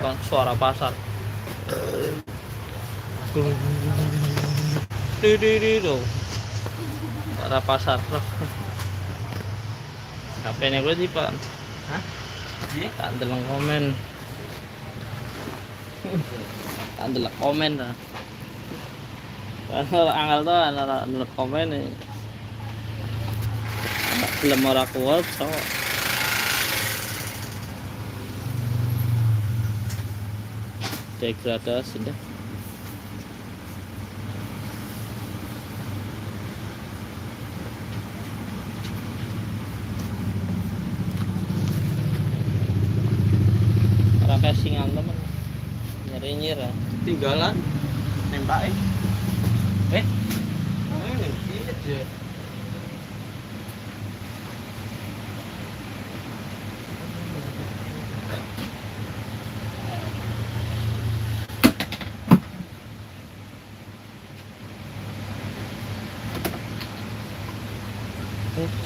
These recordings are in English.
suara pasar. Tuh, suara pasar. HP-nya gue sih pak. Hah? Tak dalam komen. Tak dalam komen dah. Kalau anggal tuh anak komen nih. Belum orang kuat so. Gratiss sudah. Orang casingan teman. Nyeri-nyir ya. Tinggalan nembak ini aja.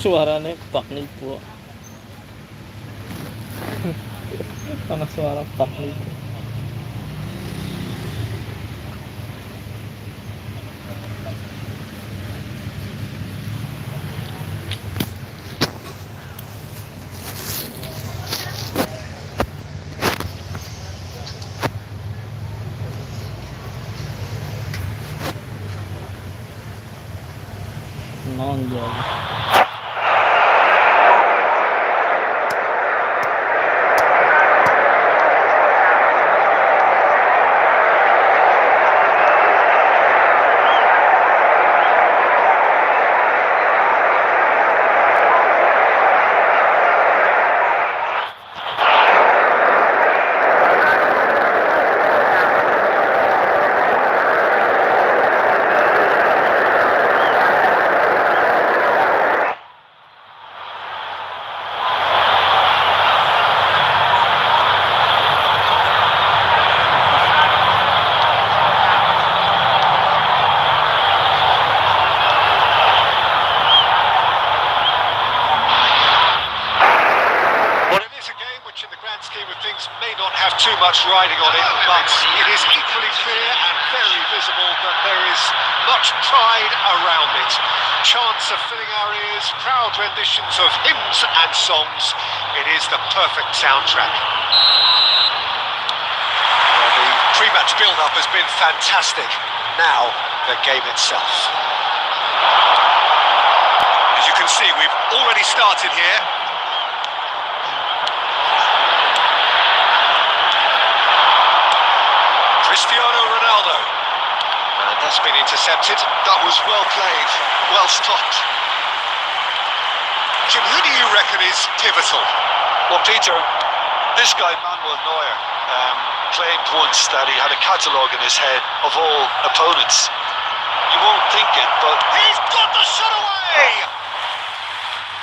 Suaranya pak nih bu. Karena suara pak nih. Nonjol. Too much riding on it, but it is equally clear and very visible that there is much pride around it. Chants are filling our ears, proud renditions of hymns and songs. It is the perfect soundtrack. Well, the pre-match build-up has been fantastic. Now, the game itself. As you can see, we've already started here. Cristiano Ronaldo, and that's been intercepted. That was well played, well stopped. Jim, who do you reckon is pivotal? Well, Peter, this guy Manuel Neuer claimed once that he had a catalogue in his head of all opponents. You won't think it, but He's got the shot away!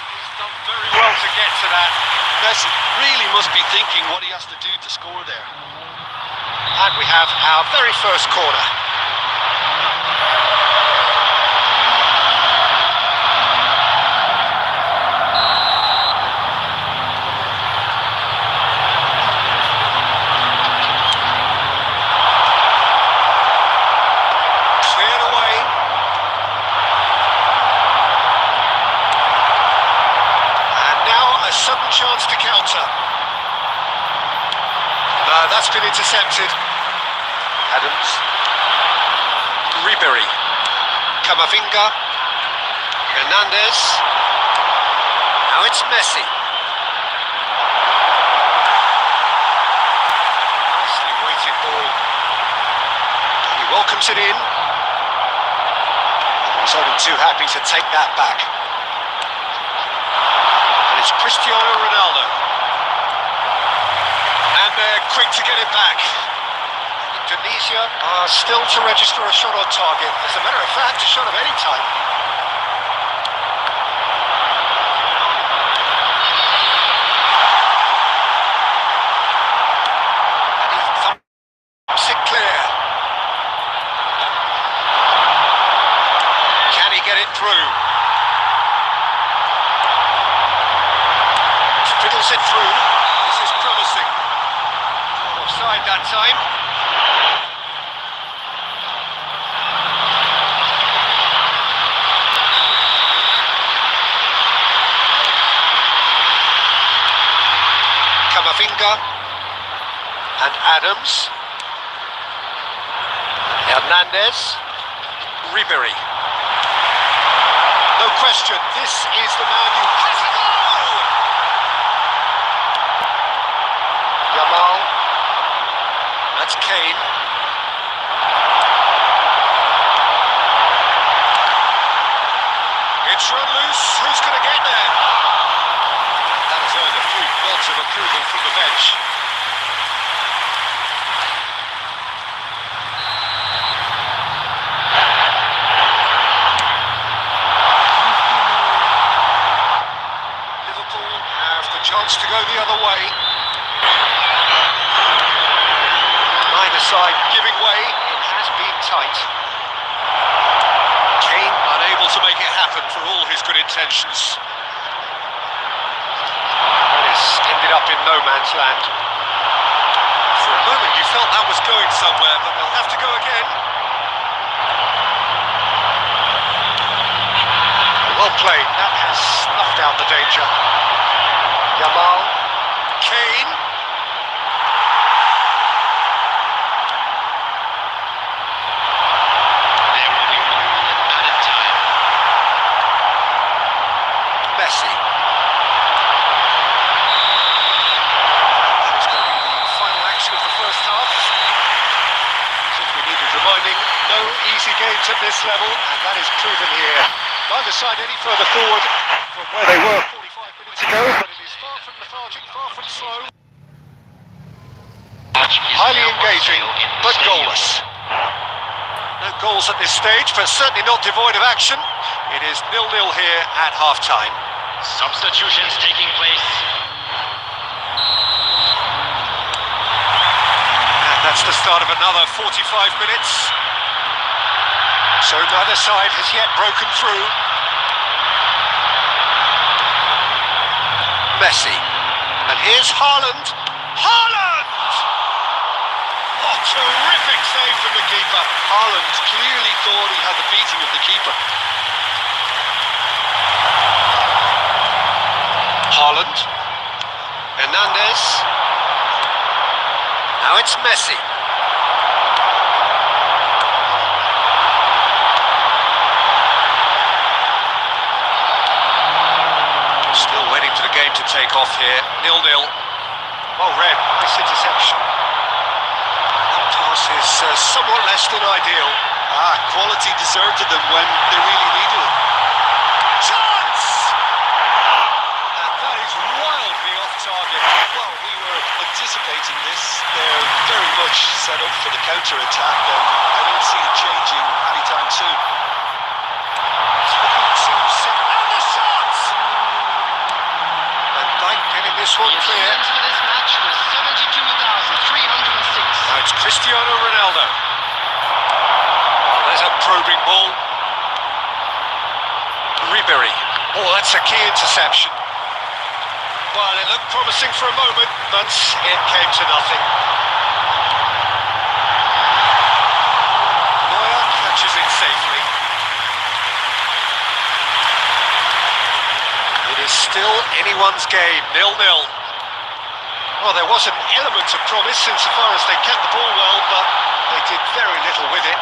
He's done very well to get to that. Messi really must be thinking what he has to do to score there. And we have our very first corner. Cleared away. And now a sudden chance to counter. That's been intercepted. Adams, Ribery, Camavinga, Hernandez, now it's Messi. Nicely weighted ball. He welcomes it in. He's only too happy to take that back. And it's Cristiano Ronaldo. And they're quick to get it back. Indonesia are still to register a shot on target. As a matter of fact, a shot of any type. And he thumps it clear. Can he get it through? Fiddles it through. This is promising. Offside that time. Kamavinga and Adams. Hernandez. Ribery. No question, this is the man you has a goal! Yamal. That's Kane. It's run loose. Who's going to get there? That has earned a few nods of approval from the bench. Liverpool have the chance to go the other way. Neither side giving way. It has been tight. Kane unable to make it happen for all his good intentions. That has ended up in no man's land. For a moment you felt that was going somewhere, but they'll have to go again. Well played, that has snuffed out the danger. Yamal, Kane. Messi. That was going to be the final action of the first half. As if we needed reminding, no easy games at this level, and that is proven here. Neither side any further forward from where they were 45 minutes ago, but it is far from lethargic, far from slow. Highly engaging, but goalless. No goals at this stage, but certainly not devoid of action. It is 0-0 here at half-time. Substitutions taking place. And that's the start of another 45 minutes. So neither side has yet broken through. Messi. And here's Haaland. Haaland! Oh, terrific save from the keeper. Haaland clearly thought he had the beating of the keeper. Haaland. Hernandez. Now it's Messi. Still waiting for the game to take off here. 0-0. Well read. Nice interception. That pass is somewhat less than ideal. Quality deserted them when they really needed it. Chance! And that is wildly off target. Well, we were anticipating this. They're very much set up for the counter-attack, and I don't see it changing anytime soon. It's looking to set out the shots! Van Dijk getting this one The clear. attendance for this match was 72,306. Now it's Cristiano Ronaldo. There's a probing ball. Ribery. Oh, that's a key interception. Well, it looked promising for a moment, but it came to nothing. Neuer catches it safely. It is still anyone's game, 0-0. Well, there was an element of promise insofar as they kept the ball well, but they did very little with it.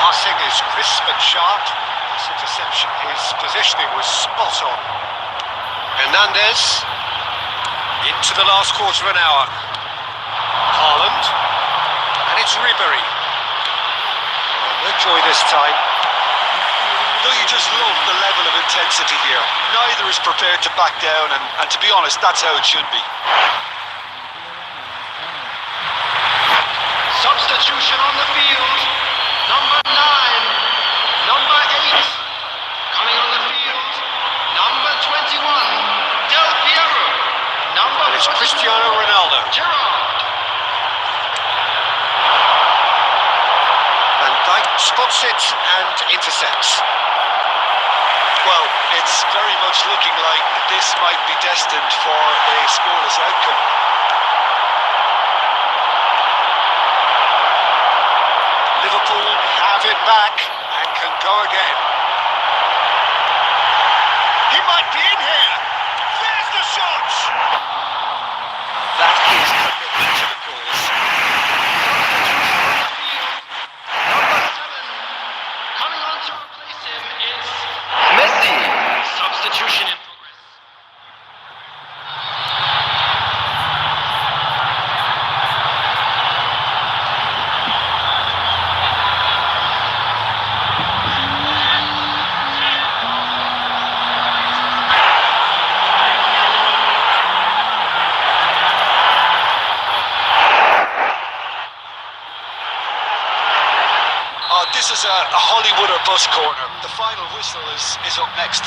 Passing is crisp and sharp. This interception, his positioning was spot on. Hernandez into the last quarter of an hour. Haaland, and it's Ribery. No joy this time. Don't you just love the level of intensity here? Neither is prepared to back down, and to be honest, that's how it should be. Substitution on the field. Number 9. Number 8. Coming on the field. Number 21. Del Piero. Number And it's 41, Cristiano Ronaldo. Gerrard. Van Dijk spots it and intercepts. it's very much looking like this might be destined for a scoreless outcome. Liverpool have it back and can go again. He might be in here. There's the shot. That is commitment to the cause. Number 7. Coming on to replace him is Messi. Substitution in progress. This is a Hollywood or bus corner. The final whistle is up next.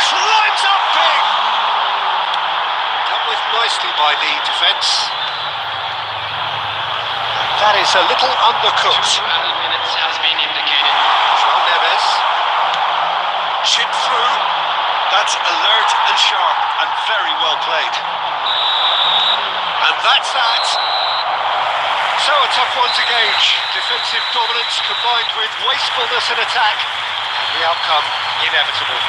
Climbs up big. Dealt with nicely by the defence. That is a little undercooked. 2 added minutes has been indicated. João Neves. Chip through. That's alert and sharp and very well played. And that's that. So a tough one to gauge. Defensive dominance combined with wastefulness in attack. And the outcome inevitable.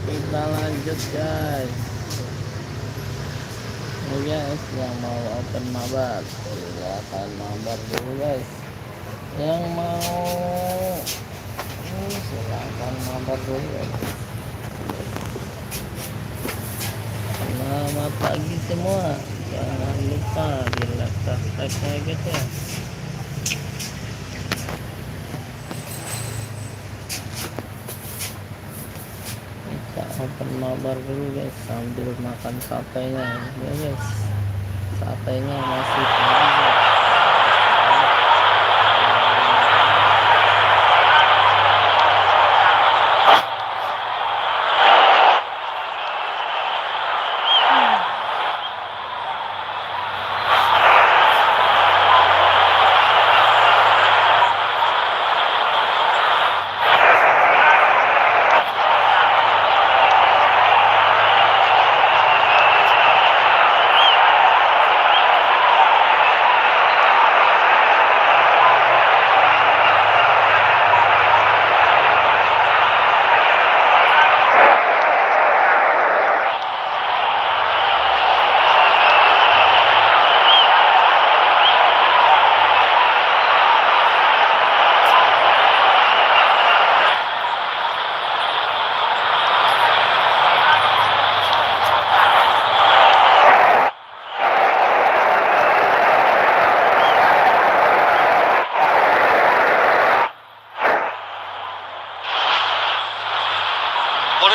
Kita lanjut guys. Ini guys yang mau open mabar, silakan mabar dulu guys. Yang mau silakan mabar dulu guys. Selamat pagi semua. Jangan lupa di like subscribe-nya guys ya. Kita open mabar dulu guys sambil makan satenya ya guys. Satenya masih pagi guys.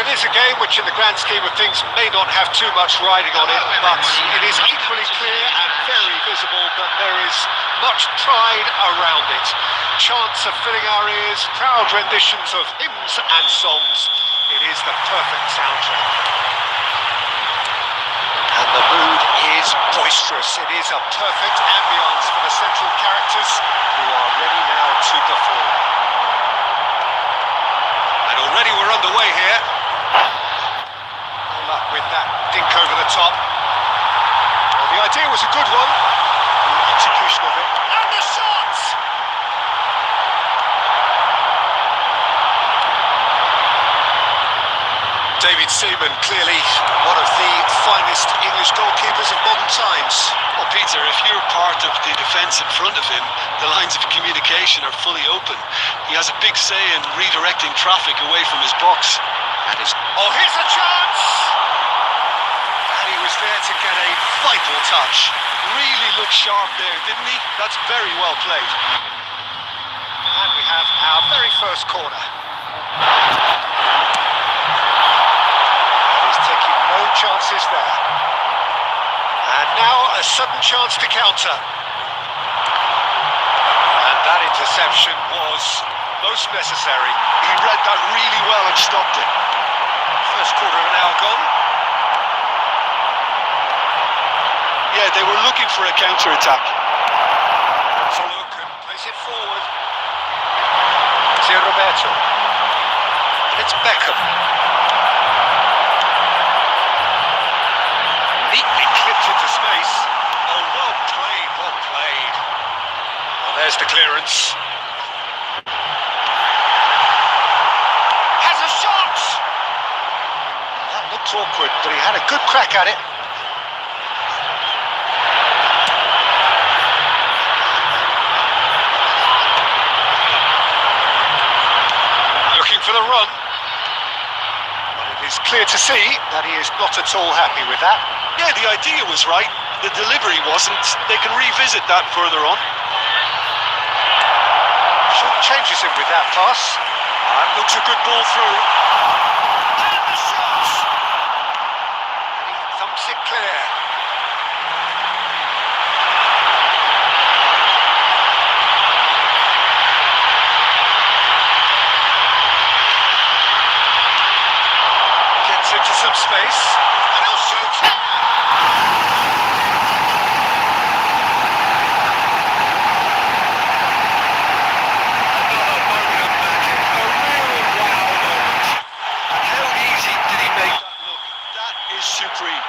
It is a game which in the grand scheme of things may not have too much riding on it, but it is equally clear and very visible that there is much pride around it. Chants are filling our ears, proud renditions of hymns and songs. It is the perfect soundtrack. And the mood is boisterous. It is a perfect ambience for the central characters who are ready now to perform. And already we're underway here. No luck with that dink over the top. Well, the idea was a good one. The execution of it. And the shot! David Seaman, clearly one of the finest English goalkeepers of modern times. Well, Peter, if you're part of the defence in front of him, the lines of communication are fully open. He has a big say in redirecting traffic away from his box. Oh, here's a chance! And he was there to get a vital touch. Really looked sharp there, didn't he? That's very well played. And we have our very first corner. He's taking no chances there. And now a sudden chance to counter. And that interception was most necessary. He read that really well and stopped it. First quarter of an hour gone. said, they were looking for a counter-attack. So look and place it forward. It's here Roberto. And it's Beckham. Neatly clipped into space. Oh, well played, well played. Well, there's the clearance. Has a shot! That looked awkward, but he had a good crack at it. Looking for the run. But it is clear to see that he is not at all happy with that. Yeah, the idea was right. The delivery wasn't. They can revisit that further on. Changes him with that pass. And looks a good ball through. And the shot! And he thumps it clear. Gets into some space. And he'll shoot it! Supreme.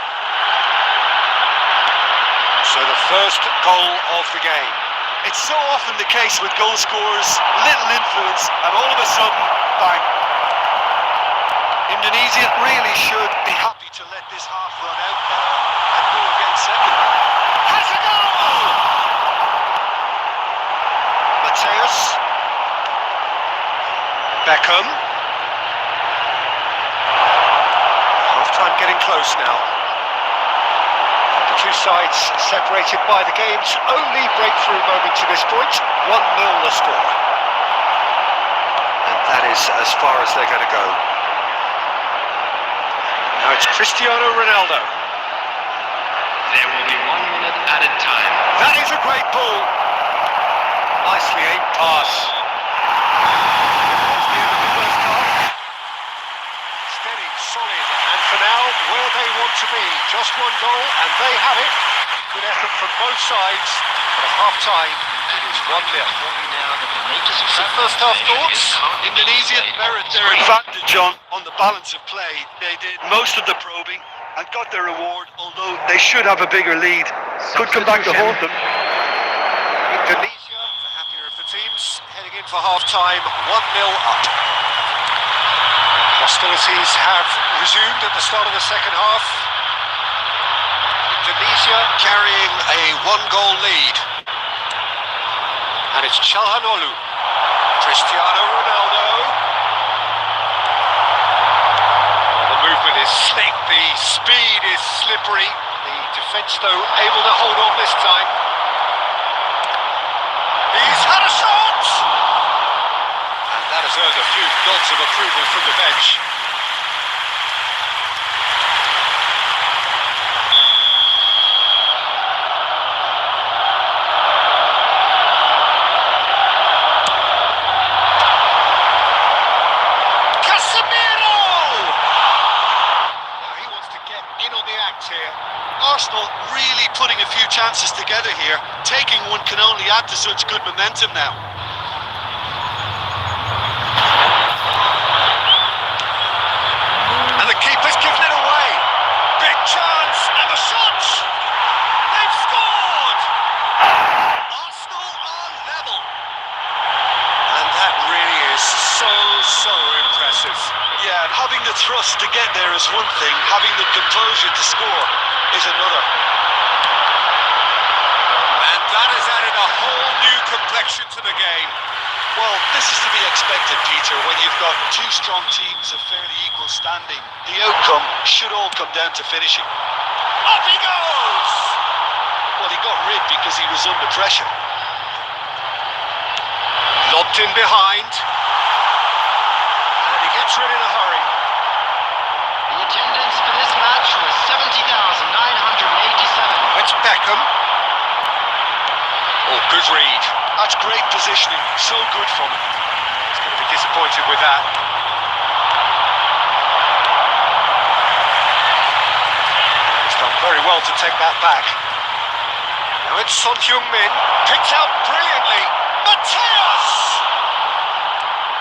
So the first goal of the game. It's so often the case with goal scorers, little influence, and all of a sudden, bang. Indonesia really should be happy to let this half run out and go again second. Has a goal! Mateus. Beckham. Half-time getting close now. The two sides separated by the game's only breakthrough moment to this point. 1-0 the score. And that is as far as they're going to go. Now it's Cristiano Ronaldo. There will be 1 minute added time. That is a great ball. Nicely aimed pass. That's the end of the first half. Steady, solid, and for now, where they want to be. Just one goal, and they have it. Good effort from both sides. But at half-time, it is 1-0. So first half thoughts? Indonesia, their advantage on the balance of play. They did most of the probing and got their reward, although they should have a bigger lead. Could come back to haunt them. Indonesia, the happier of the teams, heading in for half-time, 1-0 up. Hostilities have resumed at the start of the second half. Indonesia carrying a one-goal lead. And it's Calhanoglu. Cristiano Ronaldo. The movement is slick, the speed is slippery. The defence, though, able to hold on this time. He's had a shot! And that has earned a few nods of approval from the bench. Arsenal really putting a few chances together here. Taking one can only add to such good momentum now. And the keeper's given it away. Big chance, and the shot! They've scored! Arsenal are level. And that really is so impressive. Yeah, and having the thrust to get there is one thing, having the composure to score is another. And that has added a whole new complexion to the game. Well, this is to be expected, Peter, when you've got two strong teams of fairly equal standing. The outcome should all come down to finishing. Up he goes! Well, he got rid because he was under pressure. Lobbed in behind. And he gets rid in a hurry. The attendance for this match was 70,987. It's Beckham. Oh, good read. That's great positioning, so good from him. He's going to be disappointed with that. He's done very well to take that back. Now it's Son Heung-min, picked out brilliantly. Mateus!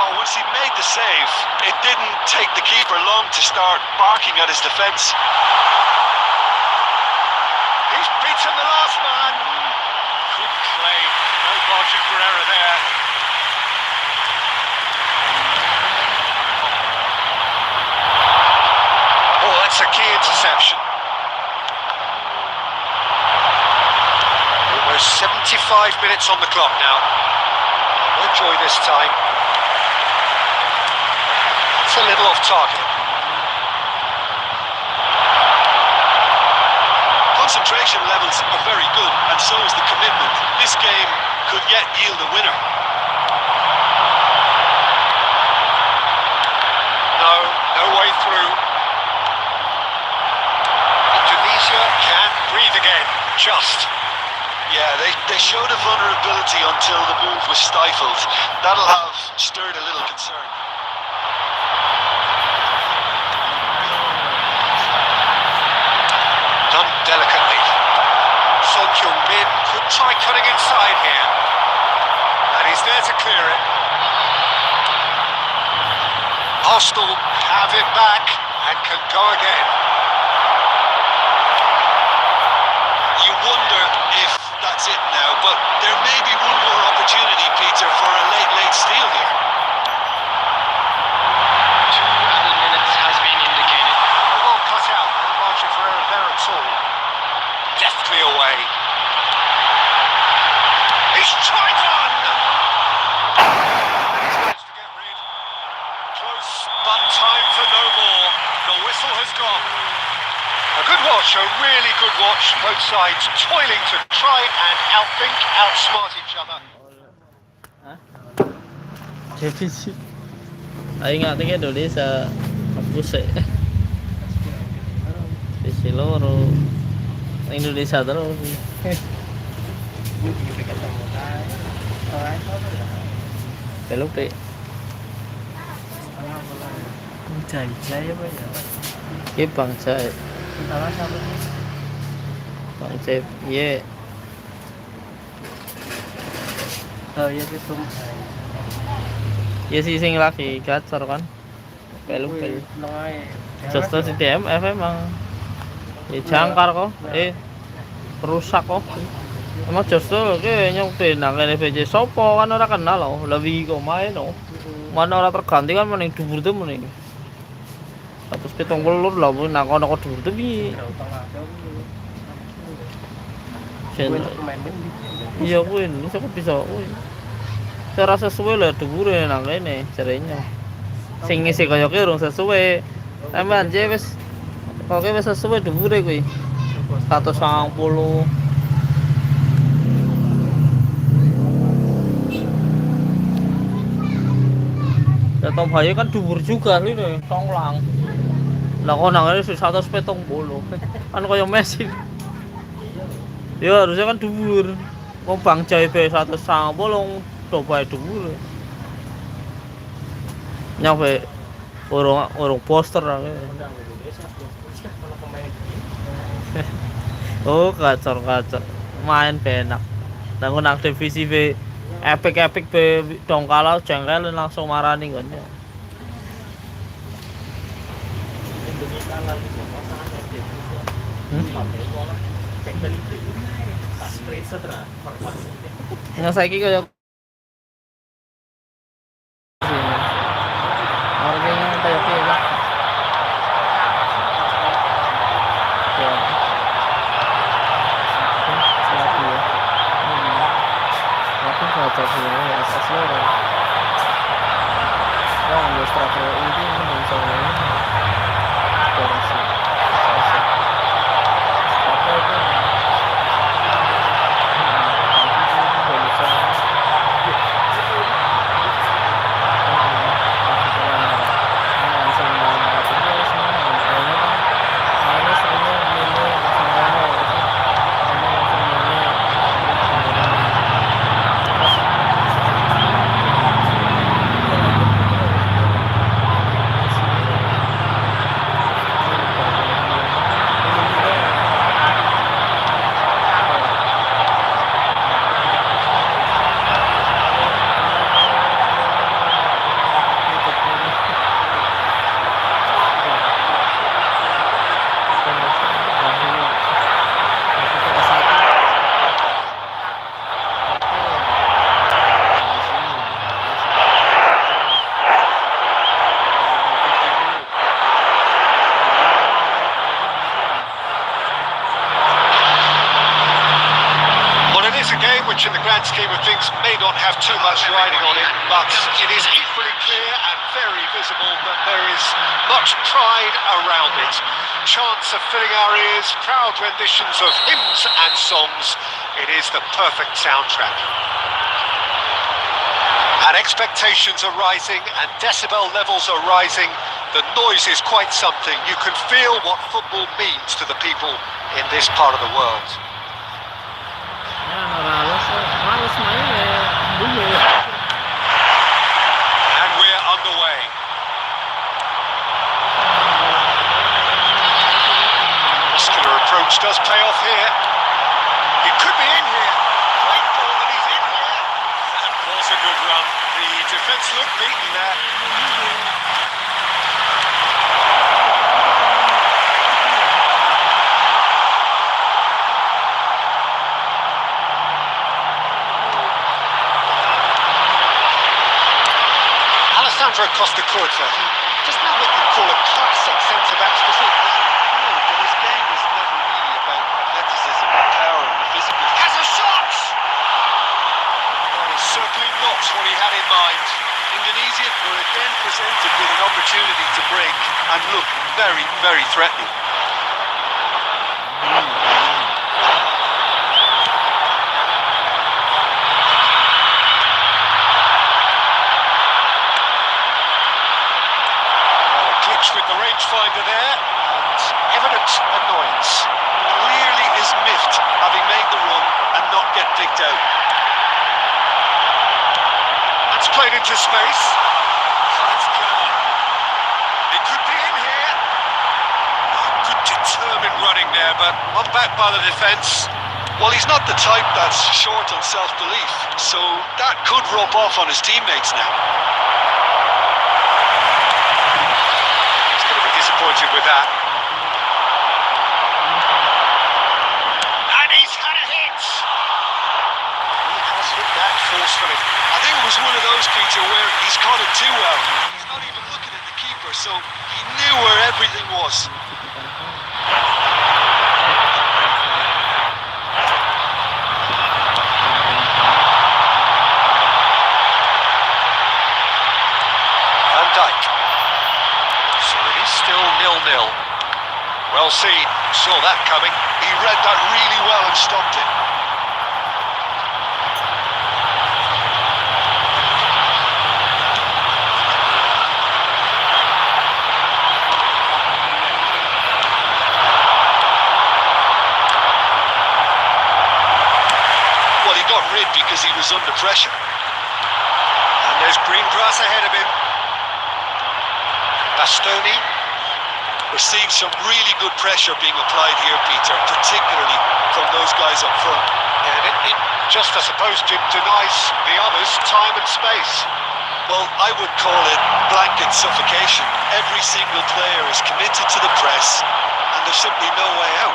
Oh, once he made the save, it didn't take the keeper long to start barking at his defence. He's beaten the last man. Good play, no margin for error there. Oh, that's a key interception. Almost 75 minutes on the clock now. No joy this time. It's a little off target. Concentration levels are very good, and so is the commitment. This game could yet yield a winner. No way through. Indonesia can breathe again, just. Yeah, they showed a vulnerability until the move was stifled. That'll have stirred a little concern. Done delicately. Son Heung-min could try cutting inside here. And he's there to clear it. Arsenal have it back and can go again. You wonder if that's it now, but there may be one more opportunity, Peter, for a late steal here. 2 added minutes has been indicated. Well cut out, no margin for error there at all. Deftly away. He's tried one! He's managed to get rid. Close, but time for no more. The whistle has gone. A good watch, a really good watch. Both sides toiling to try and outthink, outsmart each other. Defisit. Ayo ngatnya Indonesia hapus ya. Visi loro. Indonesia terus. Peluk deh. Jai apa ya? Iya Bang Jai. Salah satu. Bang Jai. Iya. Oh iya itu. Iya sih sing lagi gacor kan. Peluk. Justo si TMF emang. Ya jangkar kok. Rusak kok. Emang Justo ke nyokte nang kene BC sopo kan ora kenal loh. Lebih kok main loh. Mana ora terganti kan mending dhuwur tuh mending. 170 lah bu, nak kono kok dhuwur tuh piye? Iya kuwi, iso kok bisa kuwi. Cara sesuai lah dhuwure nang kene jarene. Sing ngisi kaya ki urung sesuai. Sampeyan je wis kok wis sesuai dhuwure kuwi. 190. Ya Tom Haye kan dhuwur juga ini, songlang. Lah kok nang ngene 170. Kan kaya Messi. Ya harusnya kan dhuwur. Wong Bang Jai be 190 coba dhuwur. Nyampe urung poster lah. Oh, kacor. Main benak. Nang nang divisi B epic be dong kalah jengkel langsung marani kan ya. Yang saiki kaya harganya kayak gitu. Baca sini asas loro. Wong wis travel ini mending sore. Terus. Apa itu? which in the grand scheme of things may not have too much riding on it, but it is equally clear and very visible that there is much pride around it. Chants of filling our ears, proud renditions of hymns and songs. It is the perfect soundtrack. And expectations are rising and decibel levels are rising. The noise is quite something. You can feel what football means to the people in this part of the world. Ya, males main ya. Bumi. And we're underway. Muscular approach does pay off here. He could be in here. Great ball, and he's in here. That was a good run. The defence looked beaten there. Costa Curta, he doesn't have what you call a classic centre-back's physique, does he? No, but his game is never really about athleticism and power and the physical. Has a shot! That is certainly not what he had in mind. Indonesia were again presented with an opportunity to break and look very, very threatening. With the rangefinder there, and evident annoyance. Clearly is miffed having made the run and not get picked out. That's played into space. That's gone. It could be in here. Good determined running there, but not back by the defence. Well, he's not the type that's short on self-belief, so that could rub off on his teammates now. Disappointed with that. And he's had a hit. He has hit that forcefully. I think it was one of those, Peter, where he's caught it too well. He's not even looking at the keeper, so he knew where everything was. Van Dijk. So it is still 0-0. Well seen, saw that coming. He read that really well and stopped it. Well, he got rid because he was under pressure. And there's green grass ahead of him. Bastoni. We're seeing some really good pressure being applied here, Peter, particularly from those guys up front. And it just, I suppose, denies the others time and space. Well, I would call it blanket suffocation. Every single player is committed to the press, and there's simply no way out.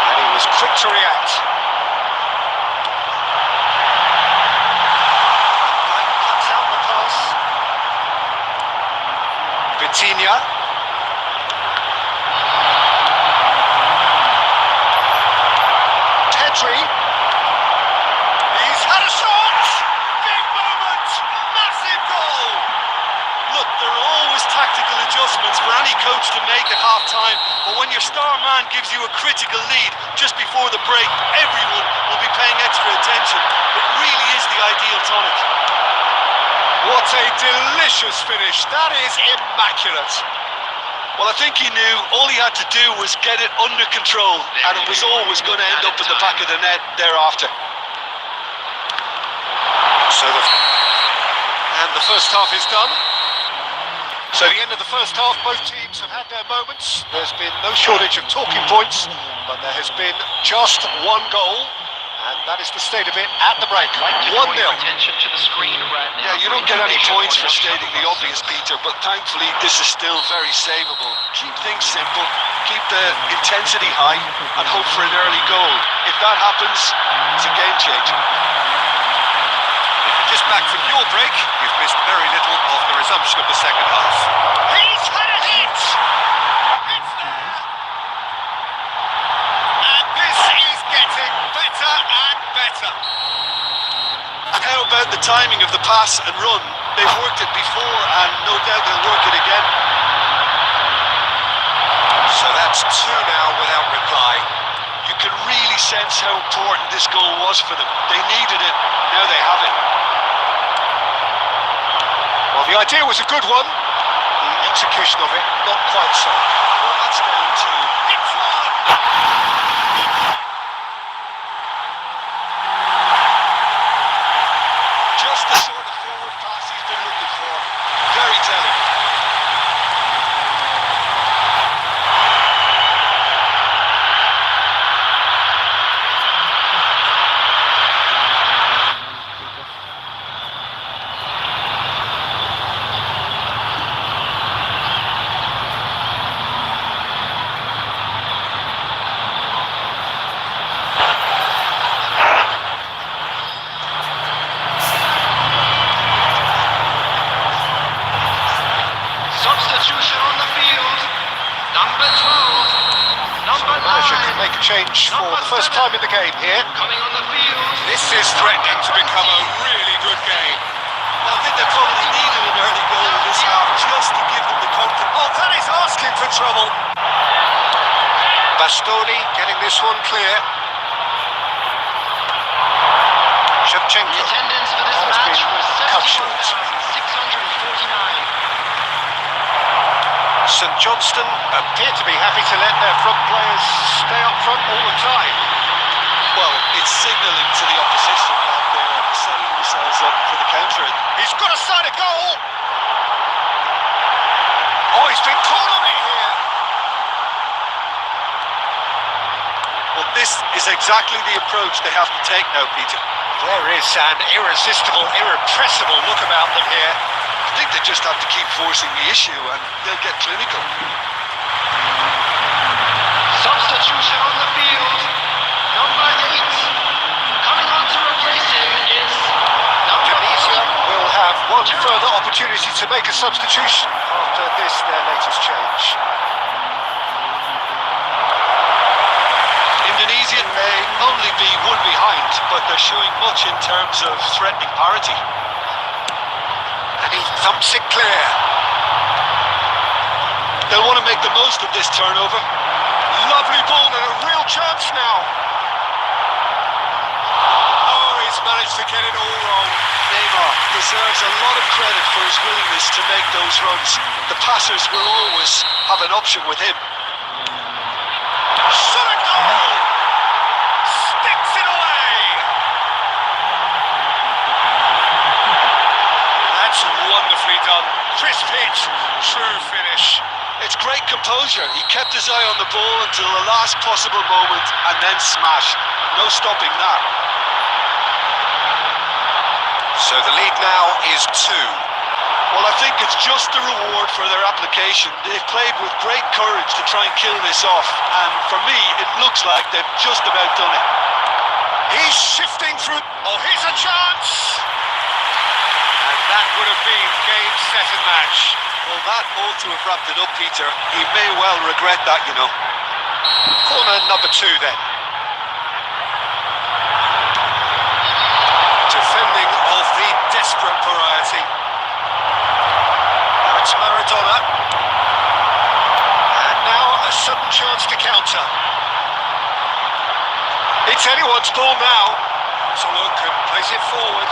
And he was quick to react. Cuts out the pass. Vitinha. Pedri. He's had a shot! Big moment! Massive goal! Look, there are always tactical adjustments for any coach to make at half-time, but when your star man gives you a critical lead just before the break, everyone will be paying extra attention. It really is the ideal tonic. What a delicious finish. That is immaculate. Well, I think he knew all he had to do was get it under control, and it was always going to end up in the back of the net thereafter. And the first half is done. So the end of the first half, both teams have had their moments. There's been no shortage of talking points, but there has been just one goal, and that is the state of it at the break. 1-0. Yeah, you don't get any points for stating the obvious, Peter, but thankfully this is still very savable. Keep things simple, keep the intensity high, and hope for an early goal. If that happens, it's a game changer. If you're just back from your break, you've missed very little of the resumption of the second half. He's had a hit! It's there! And this is getting better and timing of the pass and run. They've worked it before and no doubt they'll work it again. So that's two now without reply. You can really sense how important this goal was for them. They needed it, now they have it. Well, the idea was a good one. The execution of it, not quite so. Well, that's down to... It's one! just the sort of forward pass he's been looking for. Very telling. Substitution on the field. Number 12. Number 9. Manager can make a change for the first time in the game here. Coming on the field. This is threatening to become a really good game. I think they probably needed an early goal in this half just to give them the confidence. Oh, that is asking for trouble. Bastoni getting this one clear. The Shevchenko. attendance for this Has match been was cut short. 71,649. St Johnston appear to be happy to let their front players stay up front all the time. Well, it's signalling to the opposition that they're setting themselves up for the counter. He's got a side of goal. Oh, he's been caught on it here. Well, this is exactly the approach they have to take now, Peter. There is an irresistible, irrepressible look about them here. I think they just have to keep forcing the issue and they'll get clinical. Substitution on the field. Number 8. Coming on to replace him is number Tunisia 44. will have one further opportunity to make a substitution after this, their latest change. Indonesia may only be one behind, but they're showing much in terms of threatening parity. And he thumps it clear. They'll want to make the most of this turnover. Lovely ball and a real chance now. Oh, he's managed to get it all wrong. Neymar deserves a lot of credit for his willingness to make those runs. The passers will always have an option with him. Shot a goal! Sticks it away! That's wonderfully done. Crisp hit, true finish. It's great composure. He kept his eye on the ball until the last possible moment and then smashed. No stopping that. So the lead now is 2. Well, I think it's just a reward for their application. They've played with great courage to try and kill this off, and for me, it looks like they've just about done it. He's shifting through. Oh, here's a chance! And that would have been game, set and match. Well, that ought to have wrapped it up, Peter. He may well regret that, you know. Corner number 2 then. Defending of the desperate variety. Now it's Maradona. And now a sudden chance to counter. It's anyone's ball now. Solo could place it forward.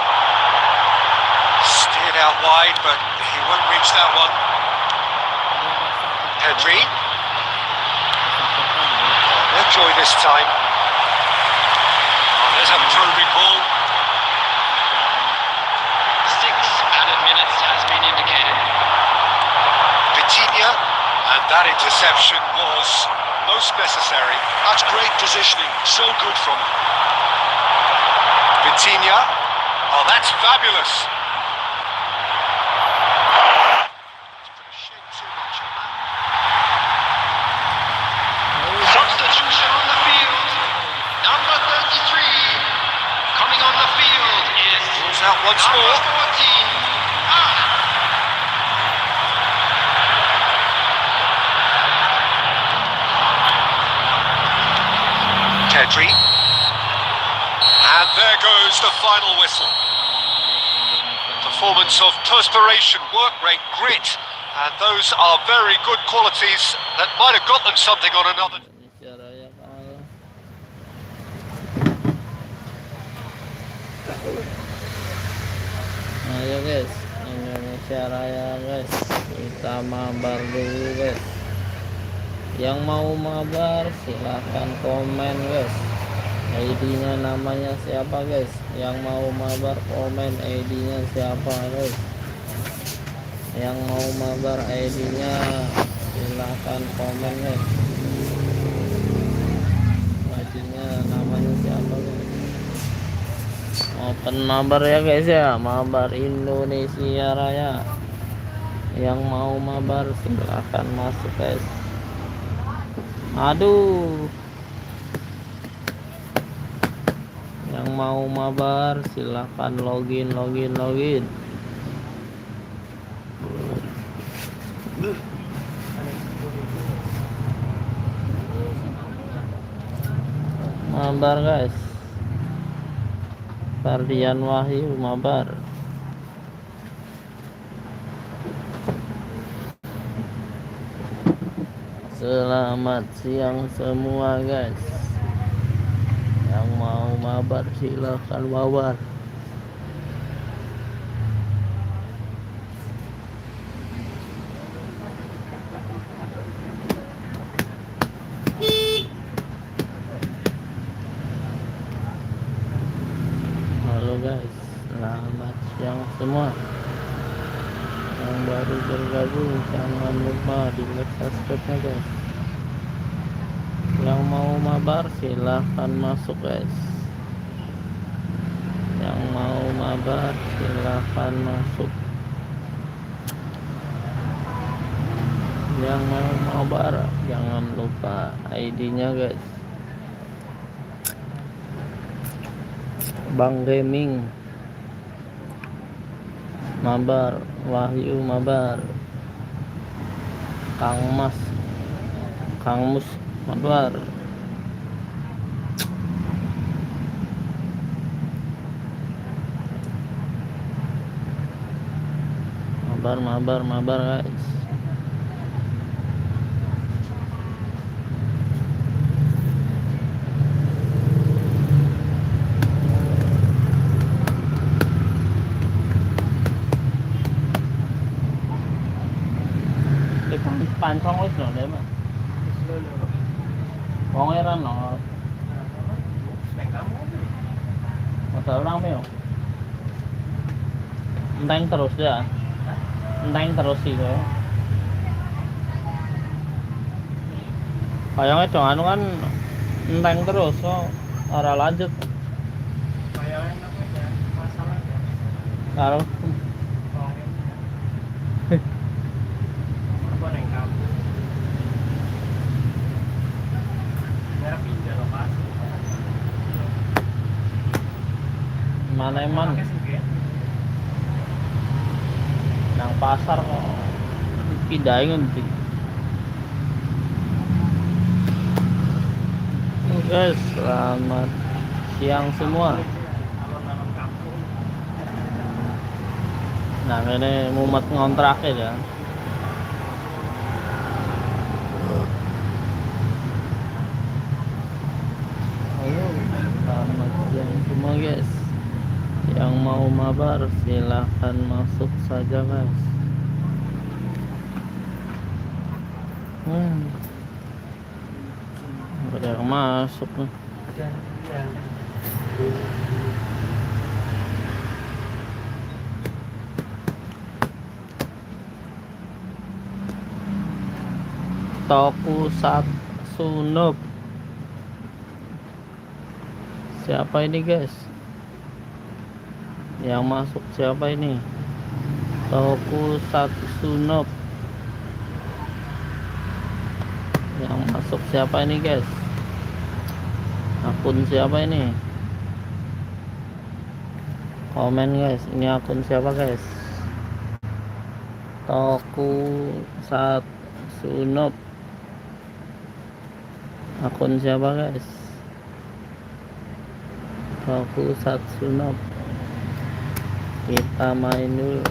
Steered out wide, but he won't reach that one. Pedri. No joy this time. Oh, there's a probing ball. 6 added minutes has been indicated. Vitinha, and that interception was most necessary. That's great positioning. So good from him. Vitinha. Oh, that's fabulous. Substitution on the field. Number 33. Coming on the field is Pulls out once number more. 14. Ah. Pedri. And there goes the final whistle. performance of perspiration, work rate, grit, and those are very good qualities that might have got them something on another. Indonesia Raya kalah. Ayo guys, Indonesia Raya guys, kita mabar dulu guys. Yang mau mabar silahkan komen guys. ID-nya namanya siapa guys? Yang mau mabar komen ID-nya siapa guys? Yang mau mabar ID-nya silahkan komen guys. ID-nya namanya siapa guys? Open mabar ya guys ya, mabar Indonesia Raya. Yang mau mabar silahkan masuk guys. Aduh, yang mau mabar silahkan login. Mabar guys, Fardian Wahyu mabar. Selamat siang semua guys. Yang mau mabar silahkan mabar. Halo guys, selamat siang semua. Yang baru bergabung jangan lupa di like subscribe-nya guys. Yang mau mabar silahkan masuk guys. Yang mau mabar silahkan masuk. Yang mau mabar jangan lupa ID-nya guys. Bang Gaming mabar, Wahyu mabar, Kang Mus mabar. Mabar guys. Pancong wis lho Lem. Wong eran lho. Motor orang meo. Enteng terus ya. Enteng terus sih kowe. Kayaknya dong anu kan enteng terus kok ora lanjut. Kayaknya masalah. Karo mana emang nang pasar kok pindahin nanti. Guys, selamat siang semua. Nah ini mumet ngontrak ya. Ayo, selamat siang semua guys. Yang mau mabar silahkan masuk saja guys. Udah masuk nih. Toku Sunup. Siapa ini guys? Yang masuk siapa ini? Toku Sunup. Yang masuk siapa ini guys? Akun siapa ini? Komen guys, ini akun siapa guys? Toku Sunup. Akun siapa guys? Toku Sunup. Kita main dulu.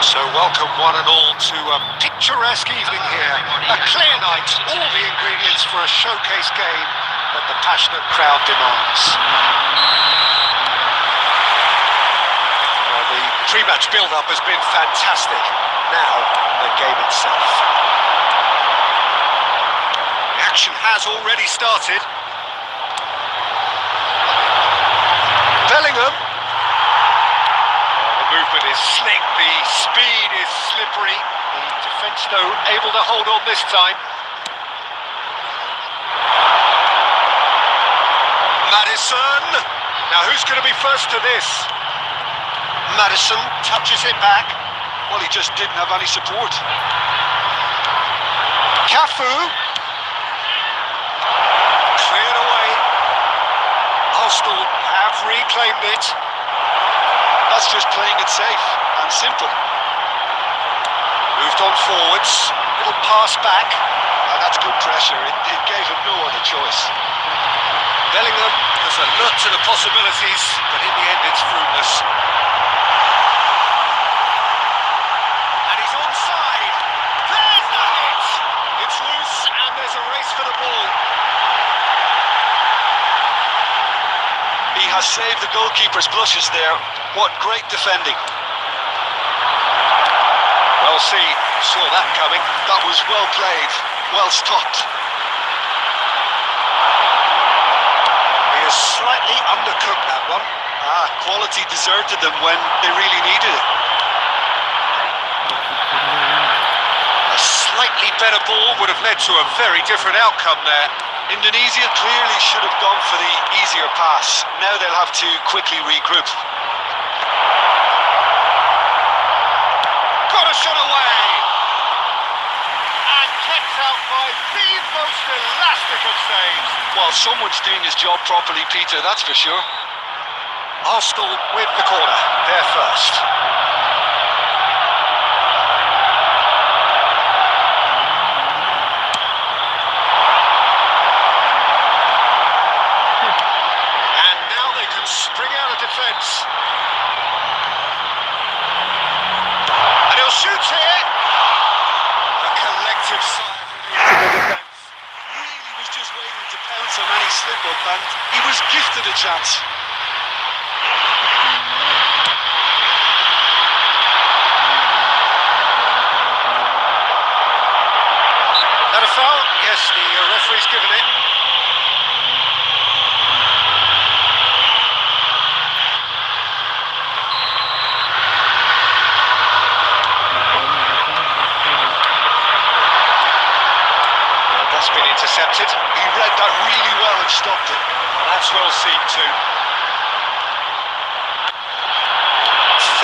So welcome one and all to a picturesque evening here. A clear night, all the ingredients for a showcase game that the passionate crowd demands. Well, the pre-match build-up has been fantastic. Now, the game itself. The action has already started. Bellingham. Movement is slick, the speed is slippery. The defence, though, able to hold on this time. Maddison. Now, who's going to be first to this? Maddison touches it back. Well, he just didn't have any support. Cafu. Cleared away. Arsenal have reclaimed it. That's just playing it safe and simple. Moved on forwards, little pass back. And that's good pressure. It gave him no other choice. Bellingham has alert to the possibilities, but in the end it's fruitless. And he's onside. There's the hit. It's loose and there's a race for the ball. He has saved the goalkeeper's blushes there. What great defending. Well seen, saw that coming. That was well played, well stopped. He has slightly undercooked that one. Quality deserted them when they really needed it. A slightly better ball would have led to a very different outcome there. Indonesia clearly should have gone for the easier pass. Now they'll have to quickly regroup. Got a shot away! And kept out by the most elastic of saves. Well, someone's doing his job properly, Peter, that's for sure. Arsenal with the corner, they're first. And now they can spring out of defence. And he'll shoot here. A collective sigh of relief to the defence. Really was just waiting to pounce on any slip-up, and he was gifted a chance. That a foul? Yes, the referee's given it. That's been intercepted. He read that really well and stopped it. Well, that's well seen too.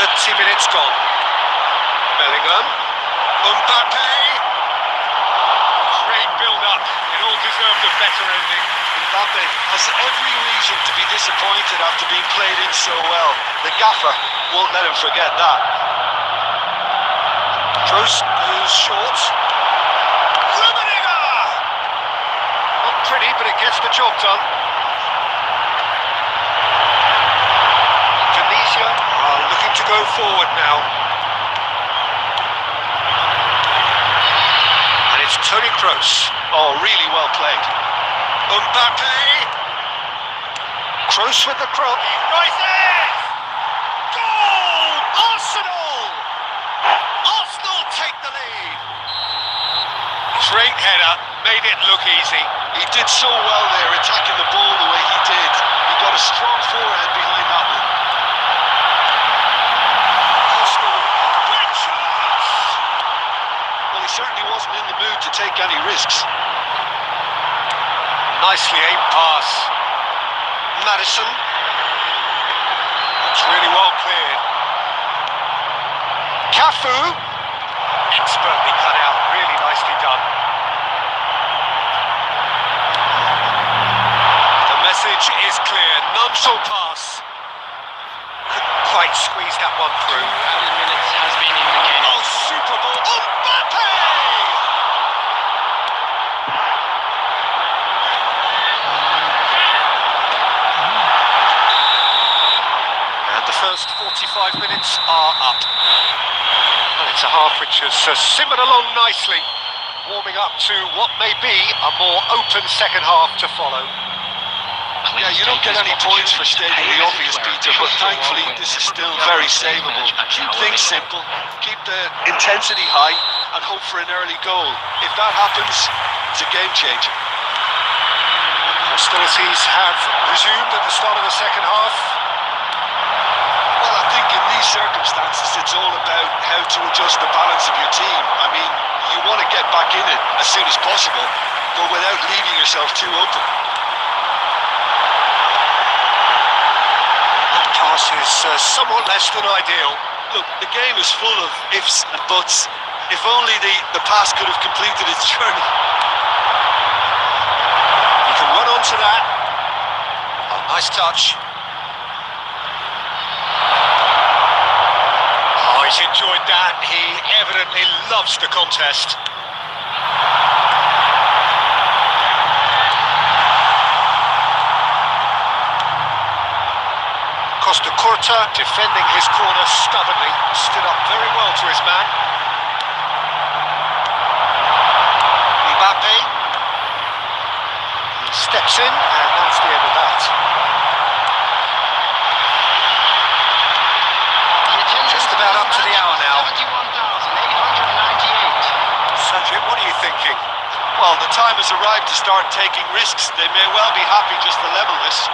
30 minutes gone. Bellingham. Mbappe. Great build-up. It all deserved a better ending. Mbappe has every reason to be disappointed after being played in so well. The gaffer won't let him forget that. Kroos goes short. Not pretty, but it gets the job done. Indonesia are looking to go forward now. And it's Toni Kroos. Oh, really well played. Mbappe. Kroos with the cross. Right there! Goal! Arsenal! Arsenal take the lead. Great header, made it look easy. He did so well there, attacking the ball the way he did. He got a strong forehand behind that one. Arsenal, great chance! Nicely aimed pass. Madison. It's really well cleared. Cafu. Expertly cut out. Really nicely done. The message is clear. Non-short pass. Couldn't quite squeeze that one through. Added minutes has been indicated. Oh, super ball. Mbappe! And the first 45 minutes are up. And it's a half which has simmered along nicely, warming up to what may be a more open second half to follow. Yeah, you don't get any points for stating the obvious, Peter, but thankfully this is still very savable. Keep things simple, keep the intensity high, and hope for an early goal. If that happens, it's a game changer. Hostilities have resumed at the start of the second half. Well, I think in these circumstances, it's all about how to adjust the balance of your team. I mean, you want to get back in it as soon as possible, but without leaving yourself too open. That pass is somewhat less than ideal. Look, the game is full of ifs and buts. If only the pass could have completed its journey. You can run onto that. Oh, nice touch. Oh, he's enjoyed that. He evidently loves the contest. Costa Curta defending his corner stubbornly, stood up very well to his man. Mbappe steps in, and that's the end of that. Just about up to the hour now. 71,898. Sajid, what are you thinking? Well, the time has arrived to start taking risks. They may well be happy just to level this.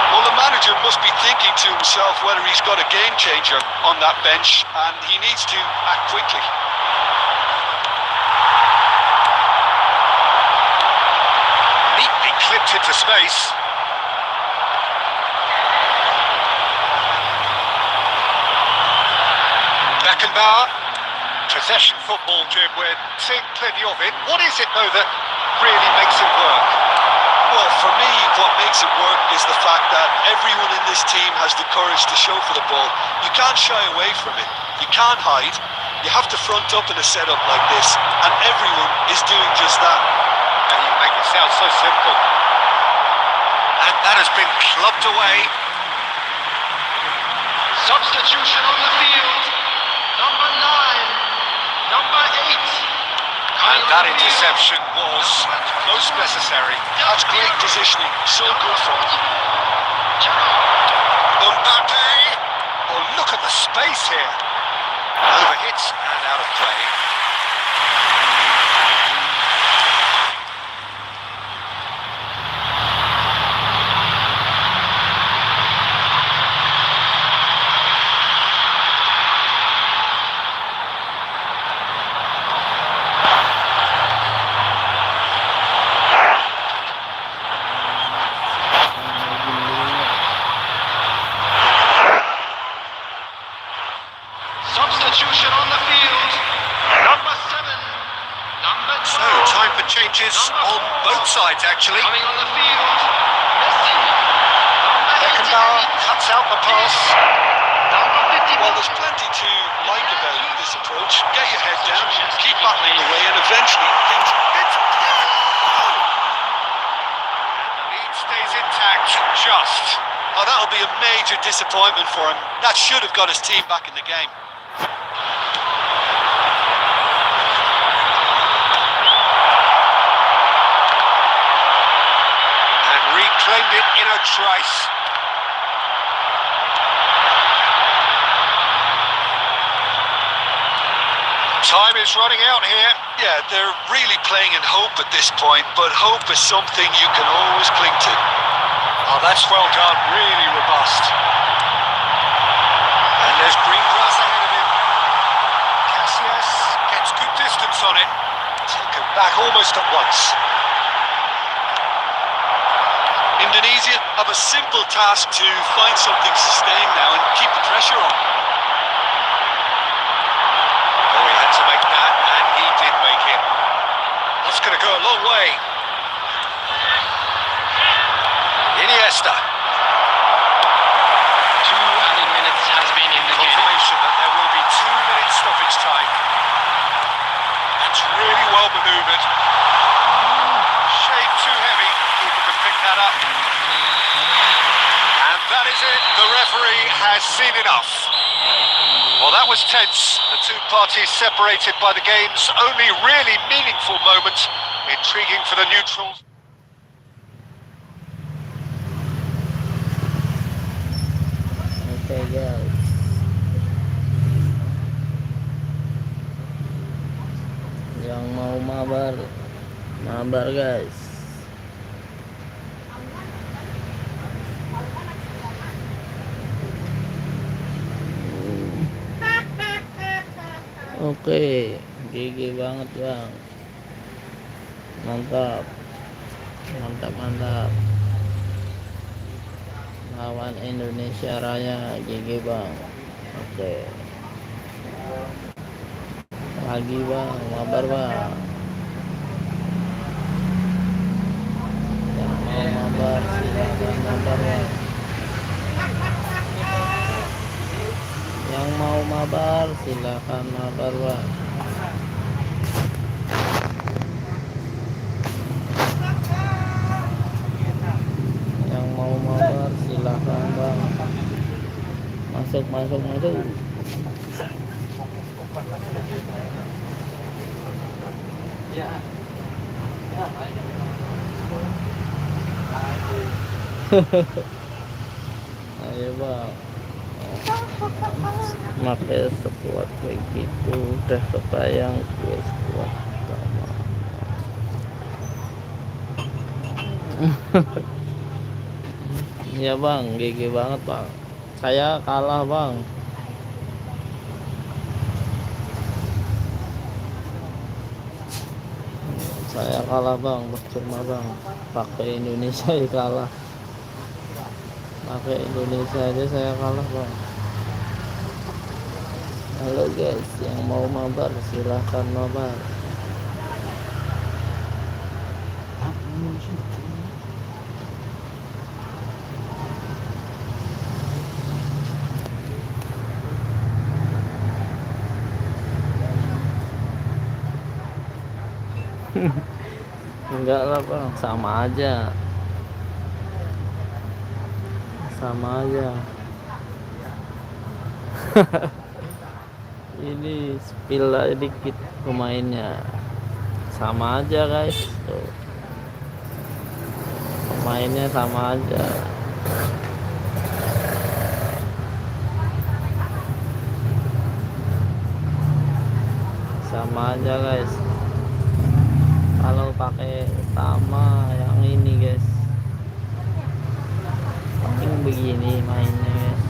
Well, the manager must be thinking to himself whether he's got a game changer on that bench, and he needs to act quickly. Neatly clipped into space. Beckenbauer. Possession football, Jim. We're seeing plenty of it. What is it, though, that really makes it work? Well, for me, what makes it work is the fact that everyone in this team has the courage to show for the ball. You can't shy away from it. You can't hide. You have to front up in a setup like this, and everyone is doing just that. And you make it sound so simple. And that has been clubbed away. Substitution on the field. Number 9. Number 8. And that interception was most necessary. That's great positioning. So good from him. Mbappe! Oh, look at the space here. Overhits and out of play. Substitution on the field. Number 7. Number 12. So, time for changes on both sides, actually. Coming on the field. Messi. Number Beckenbauer 88. cuts out the pass. Number 50. Well, there's plenty to like about this approach. Get your head down, keep battling away, and eventually things... Lead stays intact, just. Oh, that'll be a major disappointment for him. That should have got his team back in the game. And reclaimed it in a trice. Time is running out here. Yeah, they're really playing in hope at this point, but hope is something you can always cling to. Oh, that's well done, really robust. And there's green grass ahead of him. Casillas gets good distance on it. Taken back almost at once. Indonesia have a simple task to find something sustained now and keep the pressure on. Oh, he had to make that, and he did make it. That's going to go a long way. Iniesta. 2 added minutes has been indicated. Confirmation that there will be 2 minutes stoppage time. That's really well manoeuvred. Shade too heavy. Keeper can pick that up. And that is it. The referee has seen enough. Well, that was tense. The two parties separated by the game's only really meaningful moment. Intriguing for the neutrals. Oke guys, yang mau mabar guys. Oke, gigi banget bang, mantap, lawan Indonesia Raya, gigi bang. Oke, lagi bang, mabar bang, yang mau mabar silakan mabar bang, yang mau mabar silakan mabar bang. Yang mau mabar silakan bang, masuk. Ayo bang, pakai sekuat kayak gitu udah kebayang gue sekuat sama. Iya bang, gigi banget bang, saya kalah bang. Saya kalah bang, percuma bang, pakai Indonesia ya kalah, pakai Indonesia aja saya kalah bang. Halo guys, yang mau mabar silahkan mabar. Enggak lah bang, sama aja. Ini spill aja dikit pemainnya, sama aja guys. Tuh, pemainnya sama aja. Sama aja guys. Kalau pakai utama yang ini guys, paling begini mainnya guys.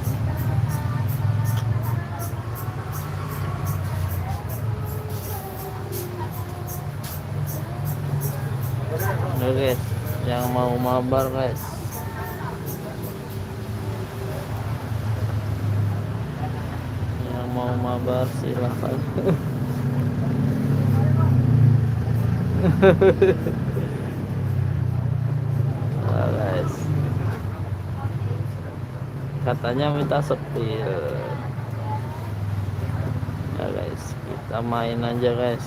Oke guys, yang mau mabar guys, yang mau mabar silahkan. Nah, guys, katanya minta spill ya guys, kita main aja guys,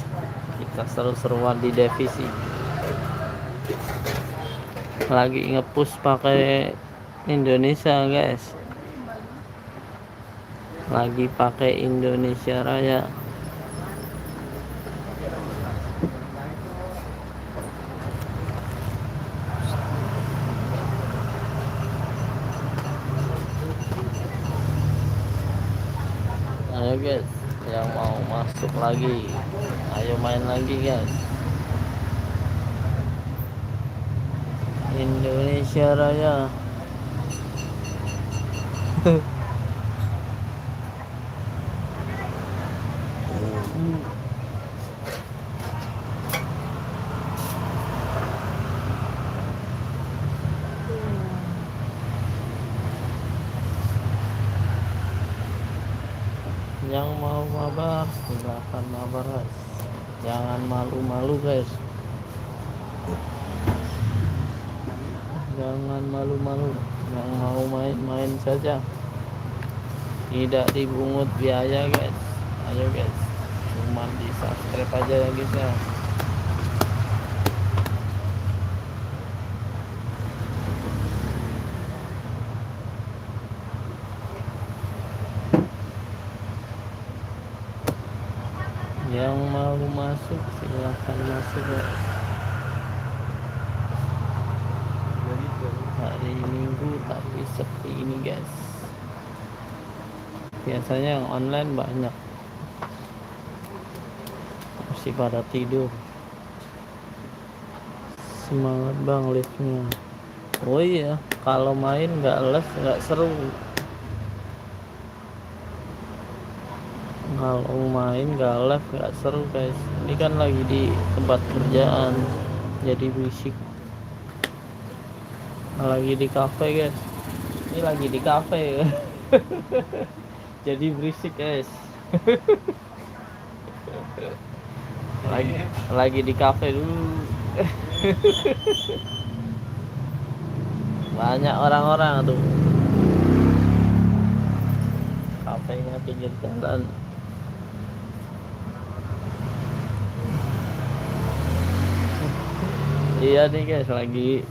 kita seru-seruan di divisi. Lagi ngepush pakai Indonesia guys, lagi pakai Indonesia Raya. Ayo guys, yang mau masuk lagi, ayo main lagi guys. Indonesia Raya. Yang mau mabar silahkan mabar guys, jangan malu-malu guys, jangan malu-malu. Yang mau main-main saja, tidak dibungut biaya guys. Ayo guys, cuman di subscribe aja ya guys ya. Yang mau masuk silahkan masuk guys. Hari Minggu tapi sepi ini guys. Biasanya yang online banyak, masih pada tidur. Semangat bang live-nya. Oh iya, kalau main nggak live nggak seru. Kalau main nggak live nggak seru guys. Ini kan lagi di tempat kerjaan, jadi berisik. Lagi di cafe guys. Ini lagi di cafe. Jadi berisik guys. lagi di cafe dulu. Banyak orang-orang tuh. Kafenya pinggir jalan. Iya nih guys, lagi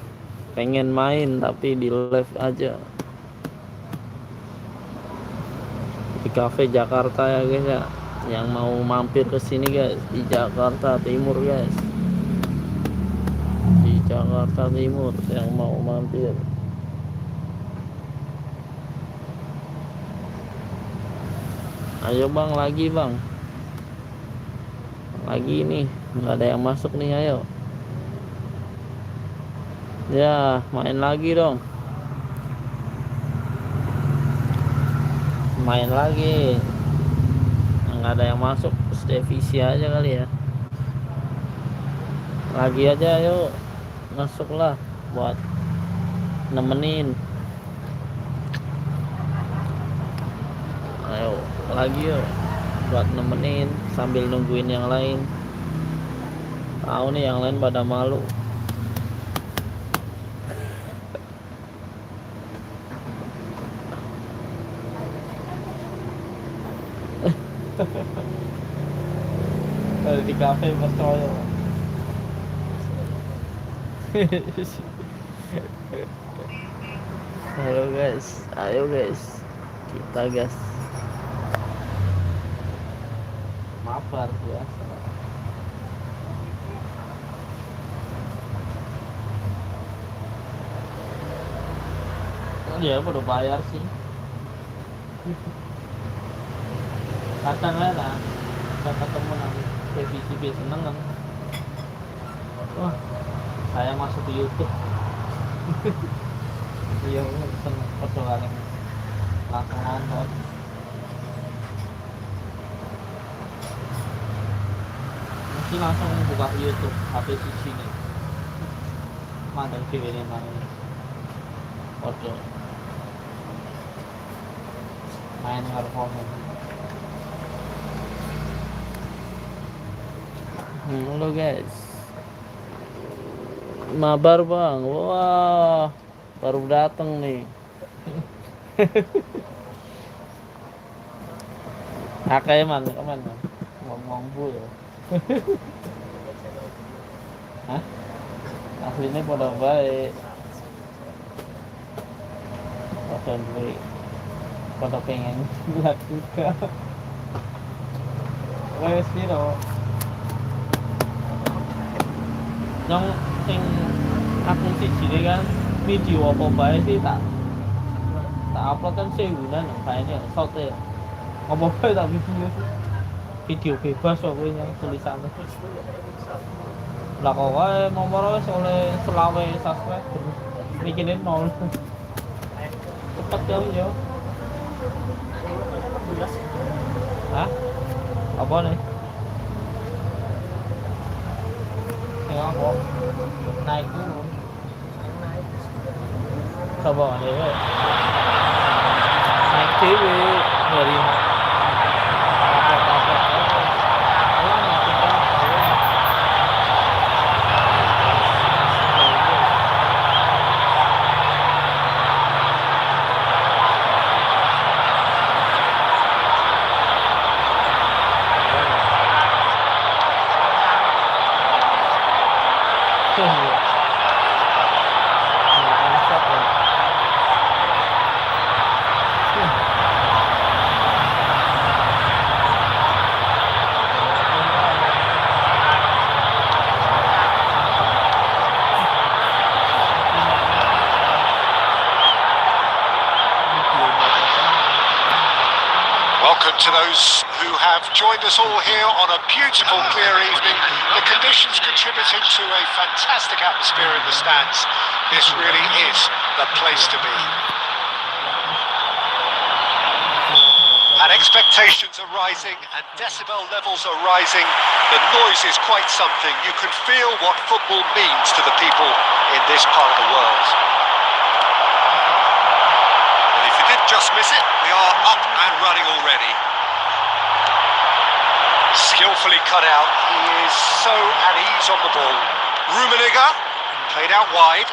pengen main tapi di live aja. Di cafe Jakarta ya guys ya. Yang mau mampir ke sini guys, di Jakarta Timur guys. Di Jakarta Timur yang mau mampir. Ayo bang, lagi bang. Lagi nih, nggak ada yang masuk nih, ayo. Ya, main lagi dong. Main lagi. Nggak ada yang masuk, terus devisi aja kali ya. Lagi aja ayo. Masuklah buat nemenin. Ayo, lagi yuk. Buat nemenin sambil nungguin yang lain. Tahu nih yang lain pada malu. Di kafe bersoyo. Ayo guys, kita gas. Mabar biasa. Ya udah bayar sih. Kadang lah, kita ketemu nanti revisi seneng kan. Wah, saya masuk di YouTube. Iya, seneng persoalan langsung nonton. Mesti langsung buka YouTube HP sini. Mandang ceweknya main. Foto. Main harmonis. Halo guys, mabar bang, wah baru dateng nih. Kakaknya mana? Ngomong bu ya. Hah? Aslinya pada baik. Pada baik. Pada pengen buat juga. Wes piro? Yang sing akun siji kan video apa bae sih tak upload kan sewunan kayaknya Sate. Apa bae tak video bebas kok yang tulisannya. Lah kok wae nomor wis oleh 20 subscriber. Mikine 0. Cepet ya. Hah? Apa nih? Apa? Naik dulu. Coba nih. Naik TV dari to those who have joined us all here on a beautiful, clear evening. The conditions contributing to a fantastic atmosphere in the stands. This really is the place to be. And expectations are rising and decibel levels are rising. The noise is quite something. You can feel what football means to the people in this part of the world. Well, if you did just miss it, we are up and running already. Skillfully cut out. He is so at ease on the ball. Rummenigge played out wide.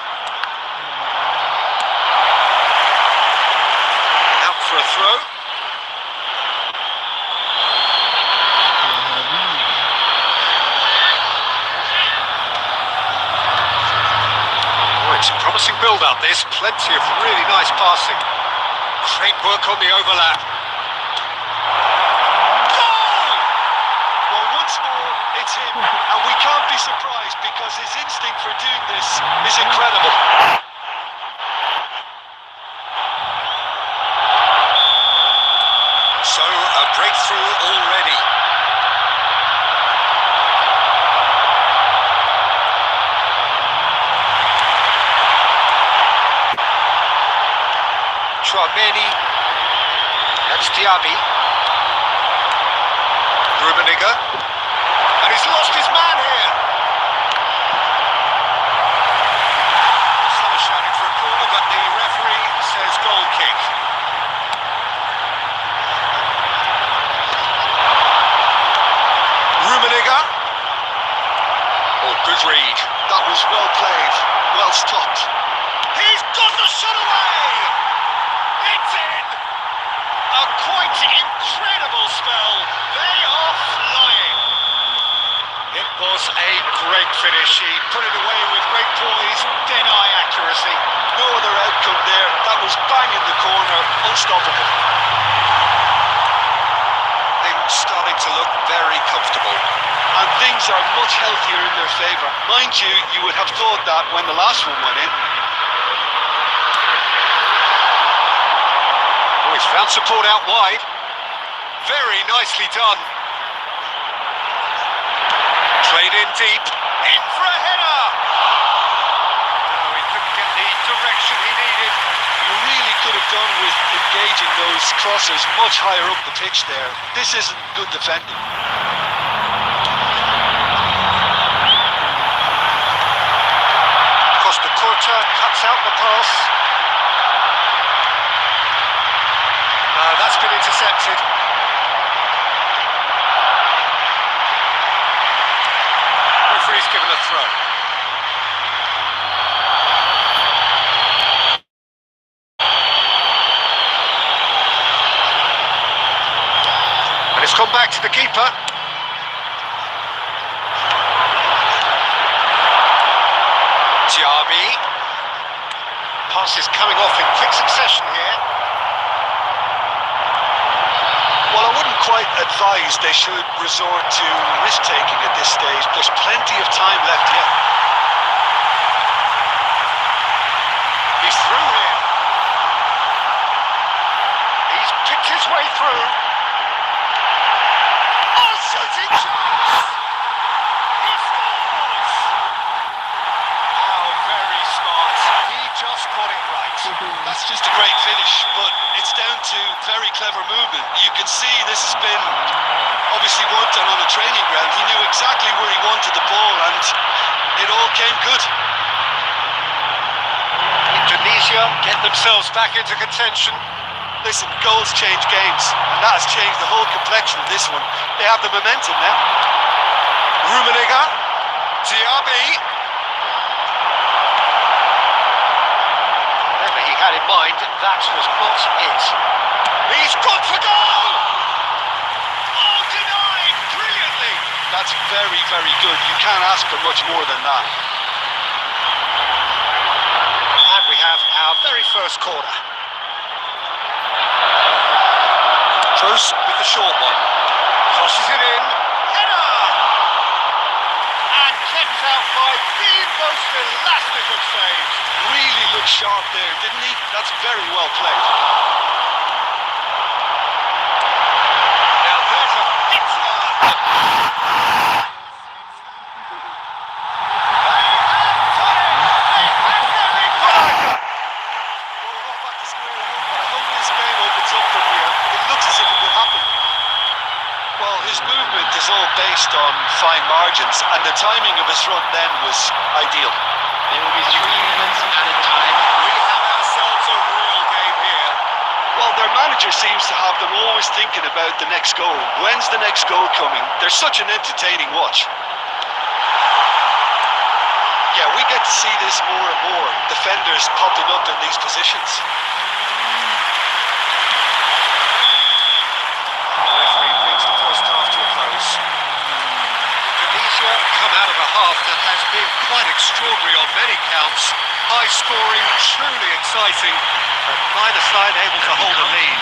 Out for a throw. It's a promising build-up, this. Plenty of really nice passing. Great work on the overlap. Goal! Well, once more, it's him. And we can't be surprised because his instinct for doing this is incredible. So, a breakthrough already. Chouameni, that's Diaby. Rummenigge, and he's lost his man here. Some are shouting for a corner, but the referee says goal kick. Rummenigge. Oh, good read. That was well played, well stopped. He's got the shot away! It's in! A quite incredible spell. They are flying. It was a great finish. He put it away with great poise, dead-eye accuracy. No other outcome there. That was bang in the corner, unstoppable. Things starting to look very comfortable. And things are much healthier in their favour. Mind you, you would have thought that when the last one went in. He's found support out wide. Very nicely done. Played in deep. In for a header. Oh, he couldn't get the direction he needed. You really could have done with engaging those crossers much higher up the pitch there. This isn't good defending. Costa Curta cuts out the pass. That's been intercepted. Referee's given a throw. And it's gone back to the keeper. Diaby. Pass is coming off in quick succession here. Well, I wouldn't quite advise they should resort to risk-taking at this stage. There's plenty of time left yet. He's through here. He's picked his way through. Oh, shooting chance! He scores! How very smart. He just got it right. That's just a great finish, but it's down to very clever movement. You can see this has been obviously worked on the training ground. He knew exactly where he wanted the ball and it all came good. Indonesia get themselves back into contention. Listen, goals change games, and that has changed the whole complexion of this one. They have the momentum now. Rummenigge, Diaby. Whatever he had in mind, that was not it. He's gone for goal! Oh, denied brilliantly. That's very, very good. You can't ask for much more than that. And we have our very first corner. Close with the short one. Crosses it in. Header! And kept out by the most elastic of saves. Really looked sharp there, didn't he? That's very well played. based on fine margins, and the timing of his run then was ideal. There will be 3 minutes added time. We have ourselves a real game here. Well, their manager seems to have them always thinking about the next goal. When's the next goal coming? They're such an entertaining watch. Yeah, we get to see this more and more. Defenders popping up in these positions. The referee brings the first half to a close. Indonesia come out of a half that has been quite extraordinary on many counts. High scoring, truly exciting, but neither side able to hold a lead.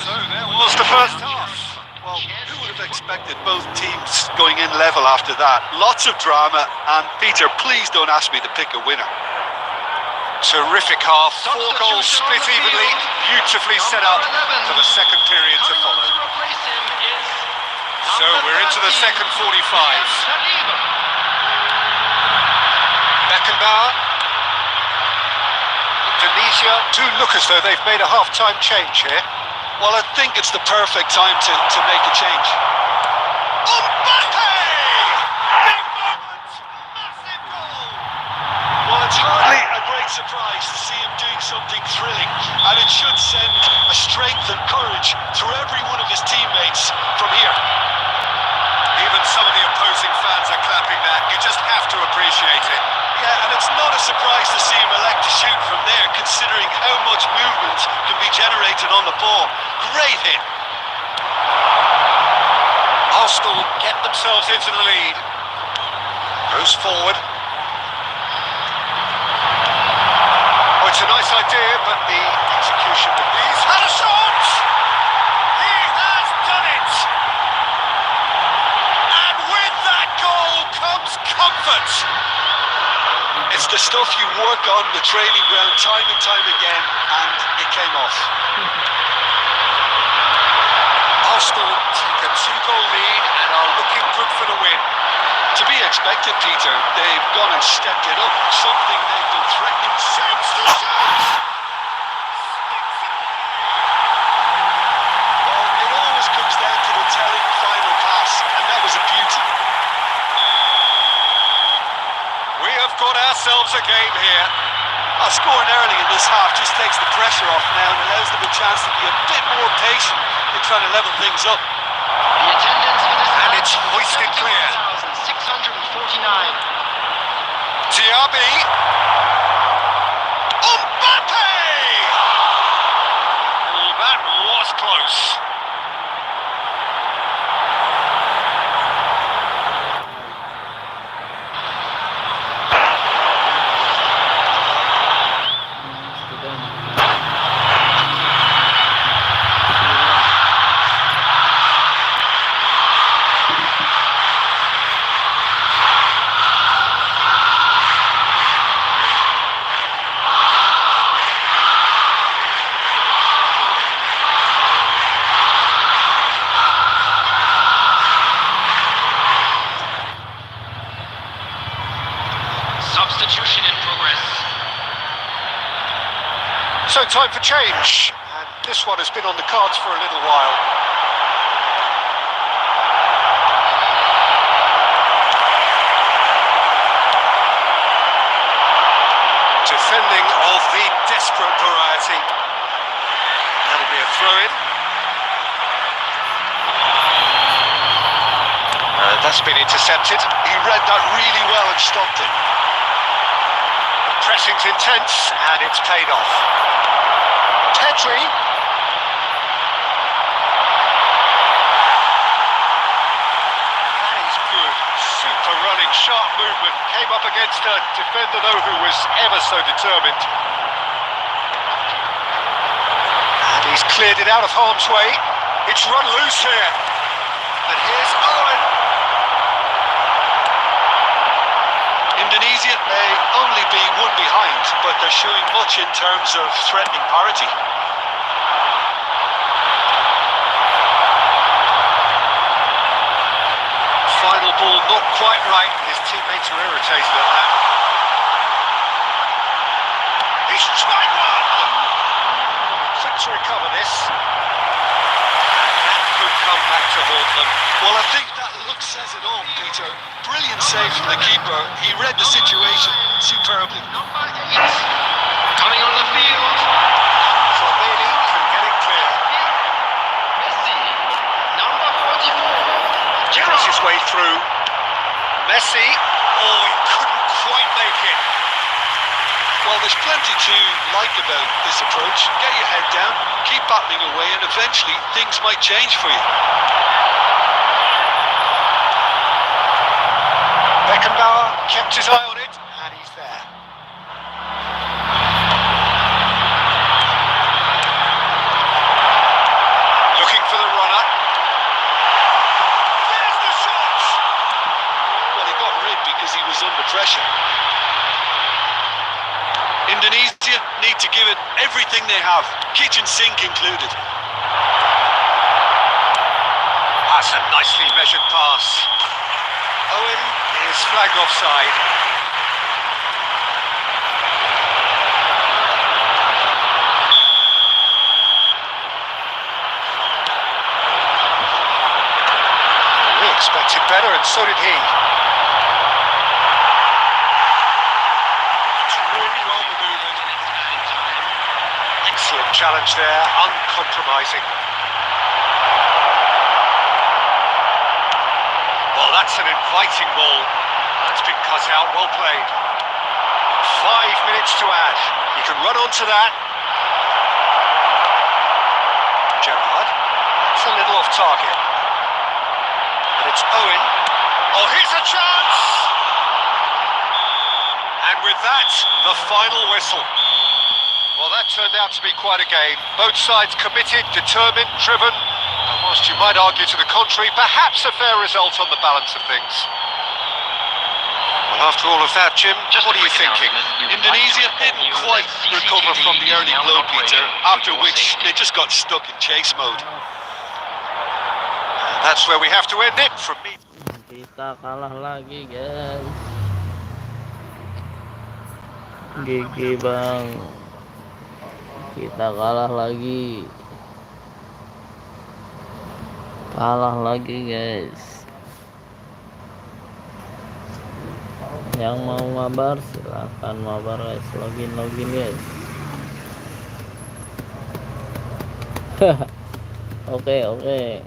So there was the first half. Well, who would have expected both teams going in level after that? Lots of drama, and Peter, please don't ask me to pick a winner. Terrific half, 4 goals split evenly, beautifully set up for the second period to follow. So we're into the second 45. Beckenbauer. Indonesia do look as though they've made a half-time change here. Well, I think it's the perfect time to make a change. Mbappe! Big moment! Massive goal! Well, it's hardly a great surprise to see him doing something thrilling, and it should send a strength and courage through every one of his teammates from here. Even some of the opposing fans are clapping that. You just have to appreciate it. Yeah, and it's not a surprise to see him elect to shoot from there, considering how much movement can be generated on the ball. Great hit. Arsenal get themselves into the lead. Goes forward. Oh, it's a nice idea, but the execution of these had a shot! He has done it! And with that goal comes comfort! It's the stuff you work on the training ground time and time again, and it came off. Arsenal take a 2-goal lead and are looking good for the win. To be expected, Peter. They've gone and stepped it up, something they've been threatening since the shoot. Well, it always comes down to the telling final pass, and that was a beauty. We have got ourselves a game here. Scoring early in this half just takes the pressure off now and allows them a chance to be a bit more patient in trying to level things up. The attendance for this And it's hoisted clear. 649. Diaby. Mbappe! Oh, that was close. Substitution in progress. So time for change. And this one has been on the cards for a little while. Defending of the desperate variety. That'll be a throw-in. That's been intercepted. He read that really well and stopped it. Pressing's intense, and it's paid off. Petri. That is good. Super running, sharp movement. Came up against a defender, though, who was ever so determined. And he's cleared it out of harm's way. It's run loose here. And here's Owen. Indonesia may only be one behind, but they're showing much in terms of threatening parity. Final ball not quite right. His teammates are irritated at that. He's tried one! Quick to recover this. And that could come back to haunt them. Well, I think that look says it all, Peter. Brilliant save from the keeper. He read the situation superbly. Number 8. Coming on the field. Flamini can get it clear. Messi. Number 44. Gets his way through. Messi. Oh, he couldn't quite make it. Well, there's plenty to like about this approach. Get your head down, keep battling away, and eventually things might change for you. Beckenbauer kept his eye on it, and he's there. Looking for the runner. There's the shot! Well, he got rid because he was under pressure. Indonesia need to give it everything they have, kitchen sink included. That's a nicely measured pass. Owen is flagged offside. We expected better, and so did he. It's really well manoeuvred. Excellent challenge there, uncompromising. Well, that's an inviting ball. That's been cut out, well played. 5 minutes to add. He can run onto that. Gerrard. That's a little off target. And it's Owen. Oh, here's a chance! And with that, the final whistle. Well, that turned out to be quite a game. Both sides committed, determined, driven. And whilst you might argue to the contrary, perhaps a fair result on the balance of things. Well, after all of that, Jim, what are you thinking? Indonesia didn't quite recover from the early blow, Peter, after which they just got stuck in chase mode. And that's where we have to end it from me. Kita kalah lagi, guys. GG bang. Kita kalah lagi. Kalah lagi, guys. Yang mau mabar silahkan mabar, guys. Login guys. Oke.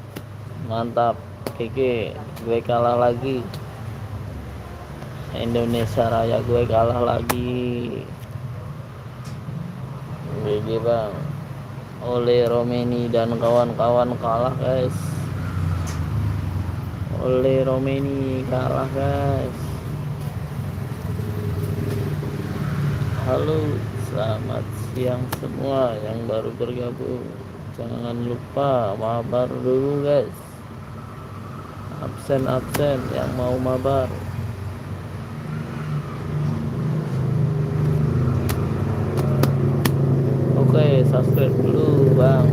Mantap. Kiki, gue kalah lagi. Indonesia Raya gue kalah lagi. GG bang. Oleh Romeni dan kawan-kawan kalah, guys. Oleh Romeni kalah, guys. Halo, selamat siang semua yang baru bergabung. Jangan lupa mabar dulu, guys. Absen yang mau mabar. Oke, subscribe dulu bang.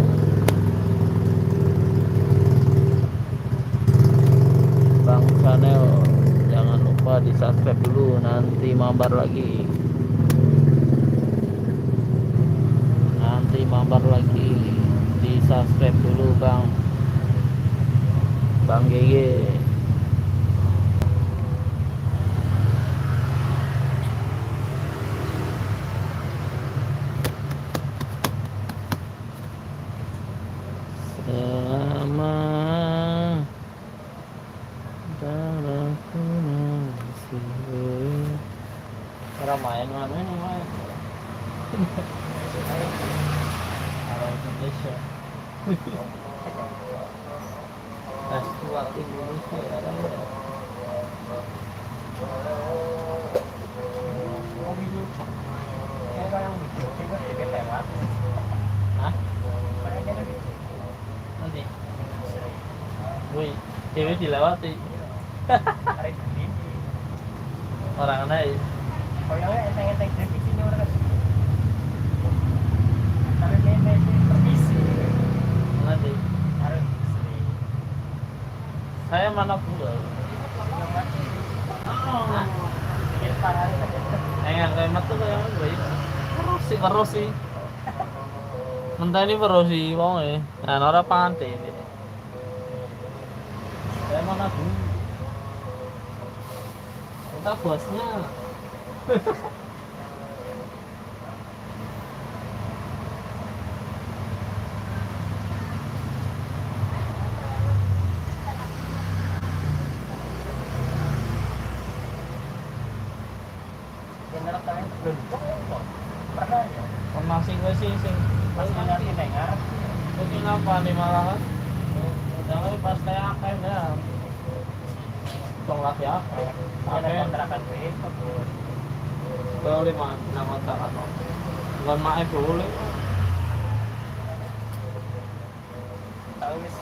Bang channel, jangan lupa di subscribe dulu, nanti mabar lagi. Di subscribe dulu bang. Bang GG. Selama darahku masih cara main kalau Indonesia kuat Indonesia ada nanti woi cewek dilewati orang naik nanti saya mana pula yang remat tuh kayak apa ya Perosi mentah ini Perosi mau ya nah orang pantai ini Saya mana dulu? Kita bosnya. Pernah sih gue sih pas ngerti dengar. Mungkin apa nih malah kan? Jangan pas kayak apa ya? Tolak ya? Ada kontrakan itu. Boleh mah nama tak atau bukan mae boleh. Tahu wis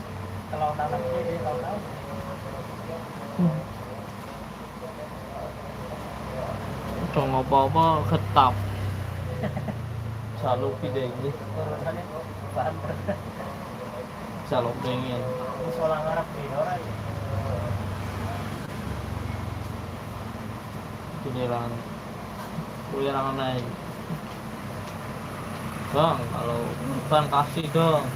kalau nanam ini tahu. Dong apa-apa ketap. Selalu pide ini. Urusannya bahan Selalu pengen. musola ngarep di orang. Penyerangan. Penyerangan naik. Bang, kalau bukan kasih dong.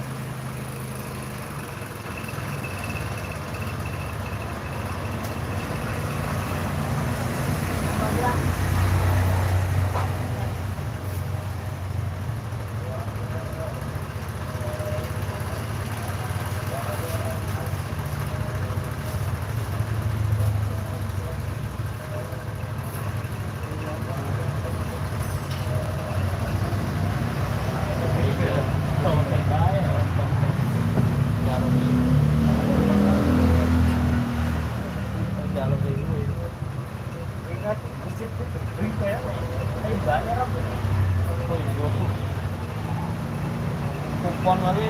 Kupon kali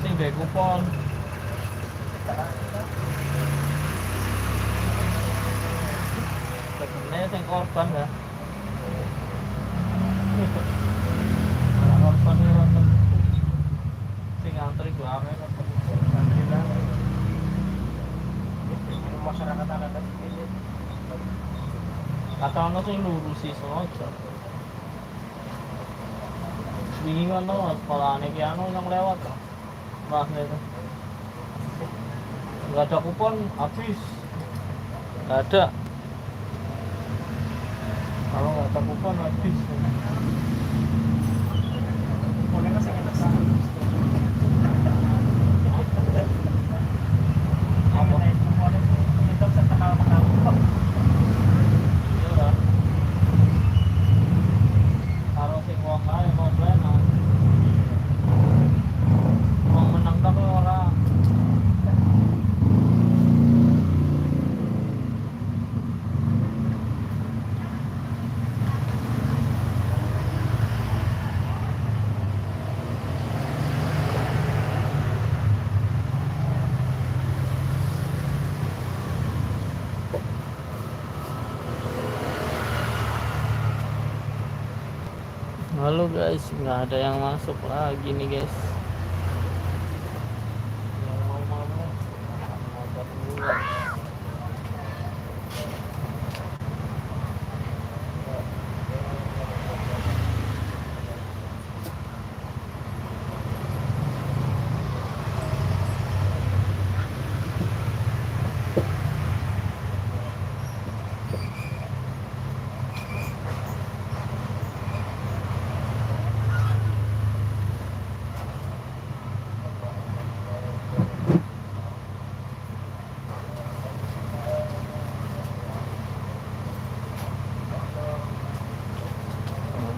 sing gawe kupon sebenarnya sing korban ya korban ya sing antri banget Masyarakat anak ini kata ono sing lurusi sengaja wingi kan sekolah ini anu yang lewat mbahnya itu nggak ada kupon habis nggak ada kalau nggak ada kupon habis kuponnya masih enak sih. apa Kuponnya itu sekenal iya lah kalau sing wong ae komplain wong menang tapi ora halo guys, nggak ada yang masuk lagi nih guys. Yang mau motor dulu.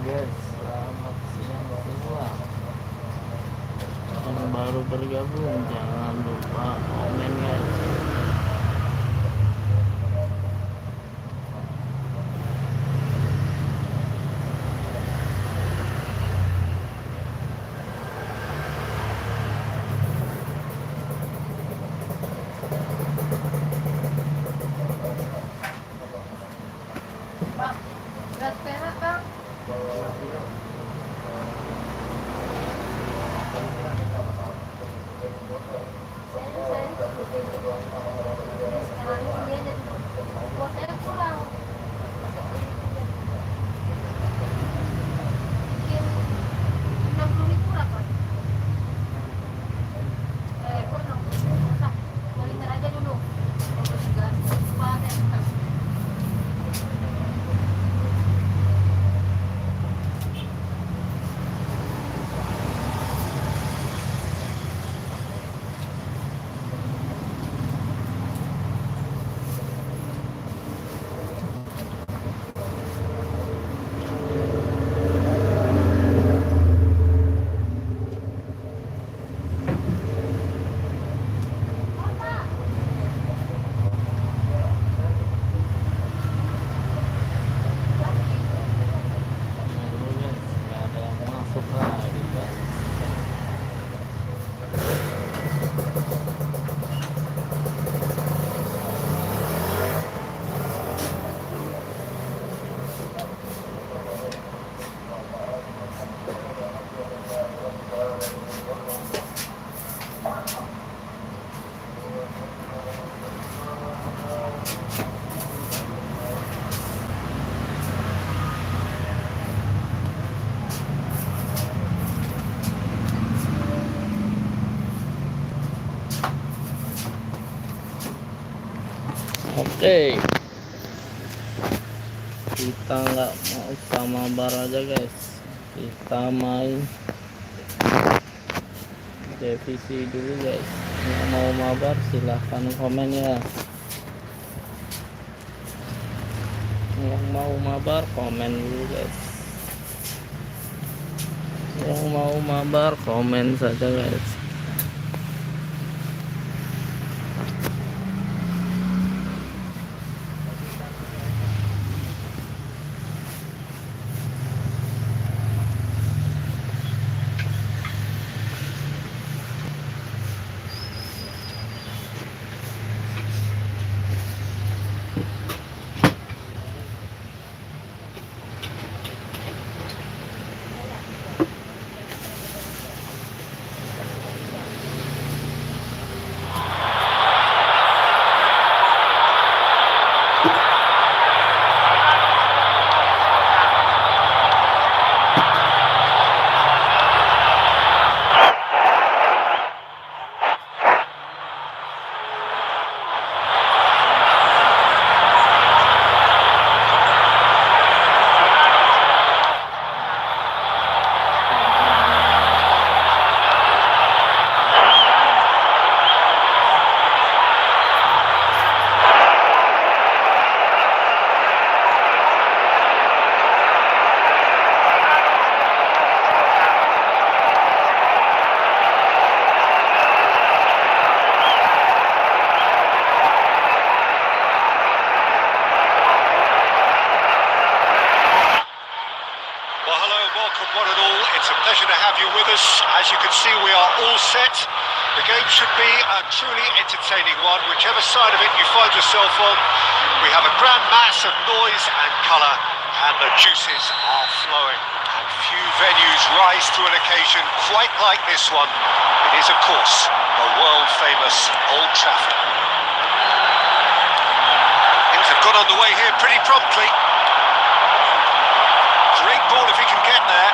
Guys, selamat siang semua. Yang baru bergabung jangan lupa komen guys. Beras perak bang. Sekarang dia jadi buat saya kurang. Bikin 60.000 berapa? Kok 60.000 susah. 2 liter aja Hey, kita nggak mau sama bar aja guys, kita main divisi dulu guys. Yang mau mabar silahkan komen ya. Yang mau mabar komen dulu guys. Yang mau mabar komen saja guys. As you can see, we are all set. The game should be a truly entertaining one, whichever side of it you find yourself on. We have a grand mass of noise and colour, and the juices are flowing. And few venues rise to an occasion quite like this one. It is, of course, the world-famous Old Trafford. Things have got underway here pretty promptly. Great ball if he can get there.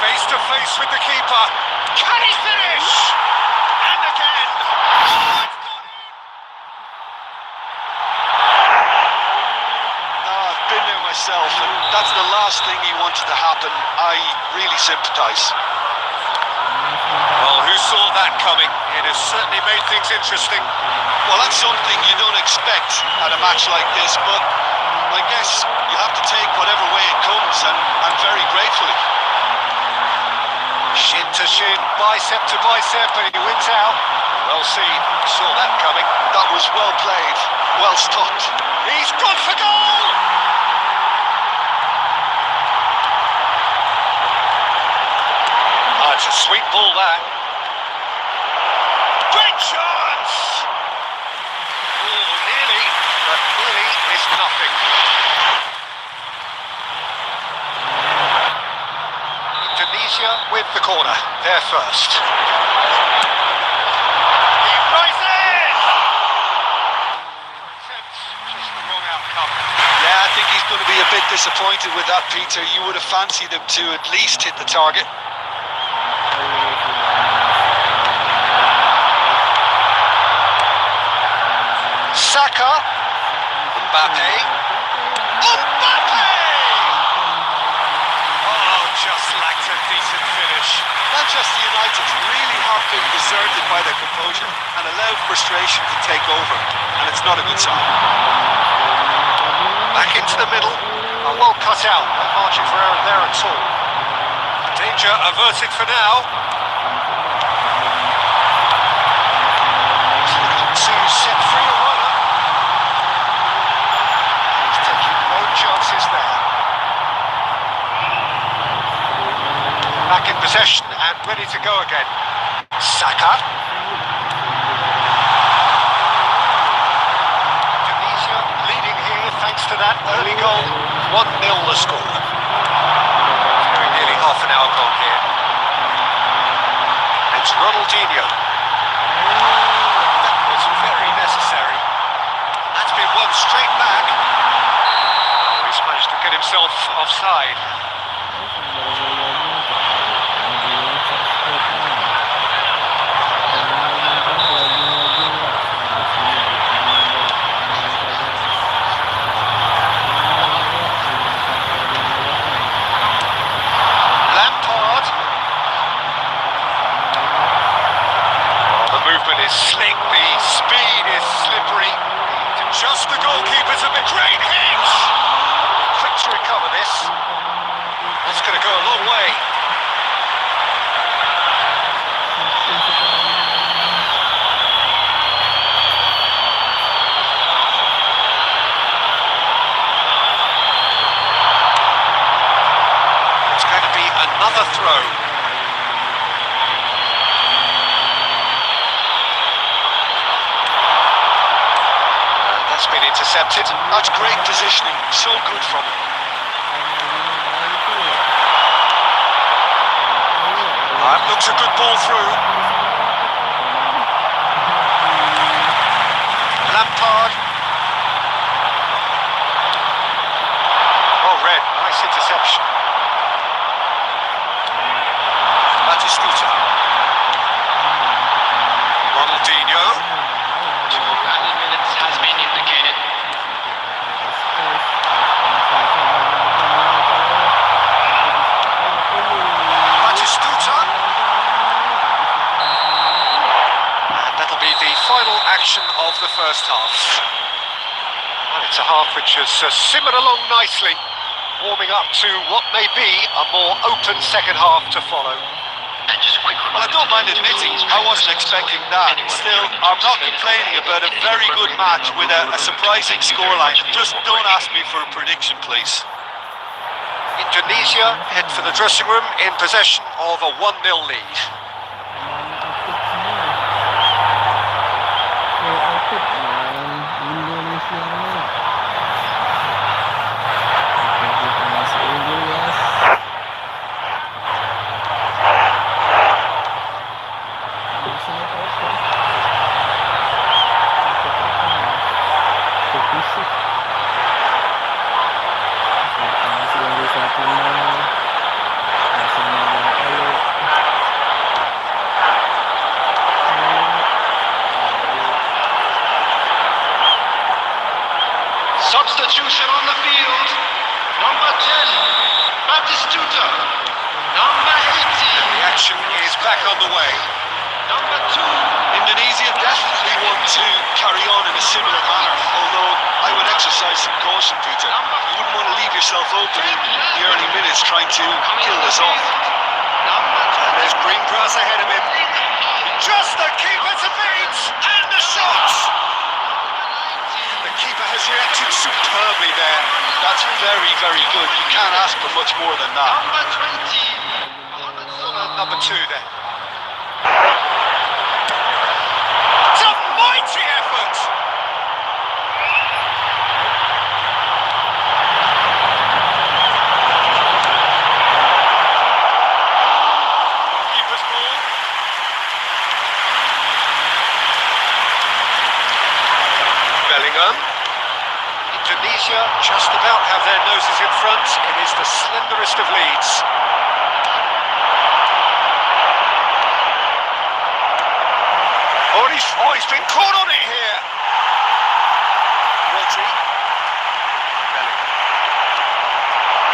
Face to face with the keeper. Can he finish? And again. Oh, it's gone in. I've been there myself, and that's the last thing he wanted to happen. I really sympathise. Well, who saw that coming? It has certainly made things interesting. Well, that's something you don't expect at a match like this, but I guess you have to take whatever way it comes, and very gratefully. Shin to shin, bicep to bicep, and he wins out. Well seen, saw that coming. That was well played, well stopped. He's gone for goal! Oh, it's a sweet ball, that. Great chance! Oh, nearly, but nearly is nothing. Indonesia with the corner, there first. He rises! Just the wrong outcome. Yeah, I think he's going to be a bit disappointed with that, Peter. You would have fancied him to at least hit the target. Saka. Mbappe. Mbappe! Oh, just lacked a decent finish. Manchester United really have been deserted by their composure and allowed frustration to take over, and it's not a good sign. Back into the middle. Oh, well cut out. No margin for error there at all. Danger averted for now. He's looking to set free a runner. He's taking no chances there. Back in possession and ready to go again. Saka. Indonesia leading here thanks to that early goal. 1-0 the score. Very nearly half an hour gone here. It's Ronaldinho. That was very necessary. That's been won straight back. Oh, he's managed to get himself offside. going to go a long way. It's going to be another throw. That's been intercepted. That's great positioning. So good from him. That looks a good ball through. Lampard. Oh, red. Nice interception. Batistuta. Ronaldinho. 2 added minutes has been indicated. Batistuta. And that'll be the final action of the first half. And it's a half which has simmered along nicely, warming up to what may be a more open second half to follow. And just a quick Well, I don't mind admitting, I wasn't expecting that. Still, I'm not complaining about a very good match with a surprising scoreline. Just don't ask me for a prediction, please. Indonesia head for the dressing room in possession of a 1-0 lead. Substitution on the field. Number 10, Batistuta. Number 18. The action is back on the way. Number 2. Indonesia definitely want to carry on in a similar manner, although I would exercise some caution, Peter. You wouldn't want to leave yourself open in the early minutes trying to kill this off. And there's green grass ahead of him. Just the keeper to beat! And the shot! The keeper has reacted superbly there. That's very, very good. You can't ask for much more than that. Number 20. Number 2 then. It's a mighty effort! Keeper's ball. Bellingham. Indonesia just about have their noses in front. It is the slenderest of leads. Oh, he's been caught on it here. Rodri. Bellingham.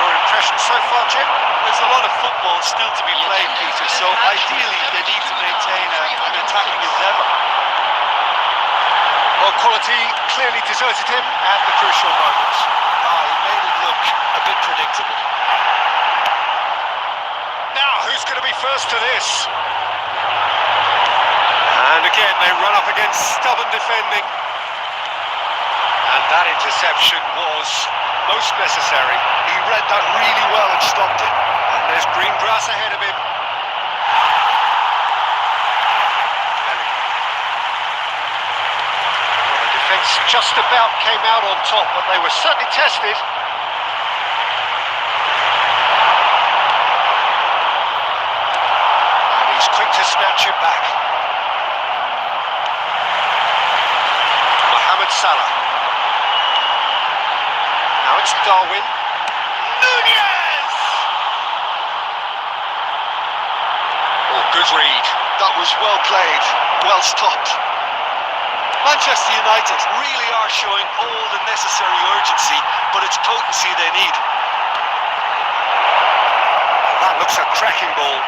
Your impression so far, Jim? There's a lot of football still to be played, Peter, so ideally they need to maintain an attacking endeavour. Well, quality clearly deserted him at the crucial moment. He made it look a bit predictable. Now, who's going to be first to this? And again, they run up against stubborn defending. And that interception was most necessary. He read that really well and stopped it. And there's green grass ahead of him. Well, the defence just about came out on top, but they were certainly tested. And he's quick to snatch it back. Salah. Now it's Darwin. Nunez! Oh, good read. That was well played, well stopped. Manchester United really are showing all the necessary urgency, but it's potency they need. That looks a cracking ball.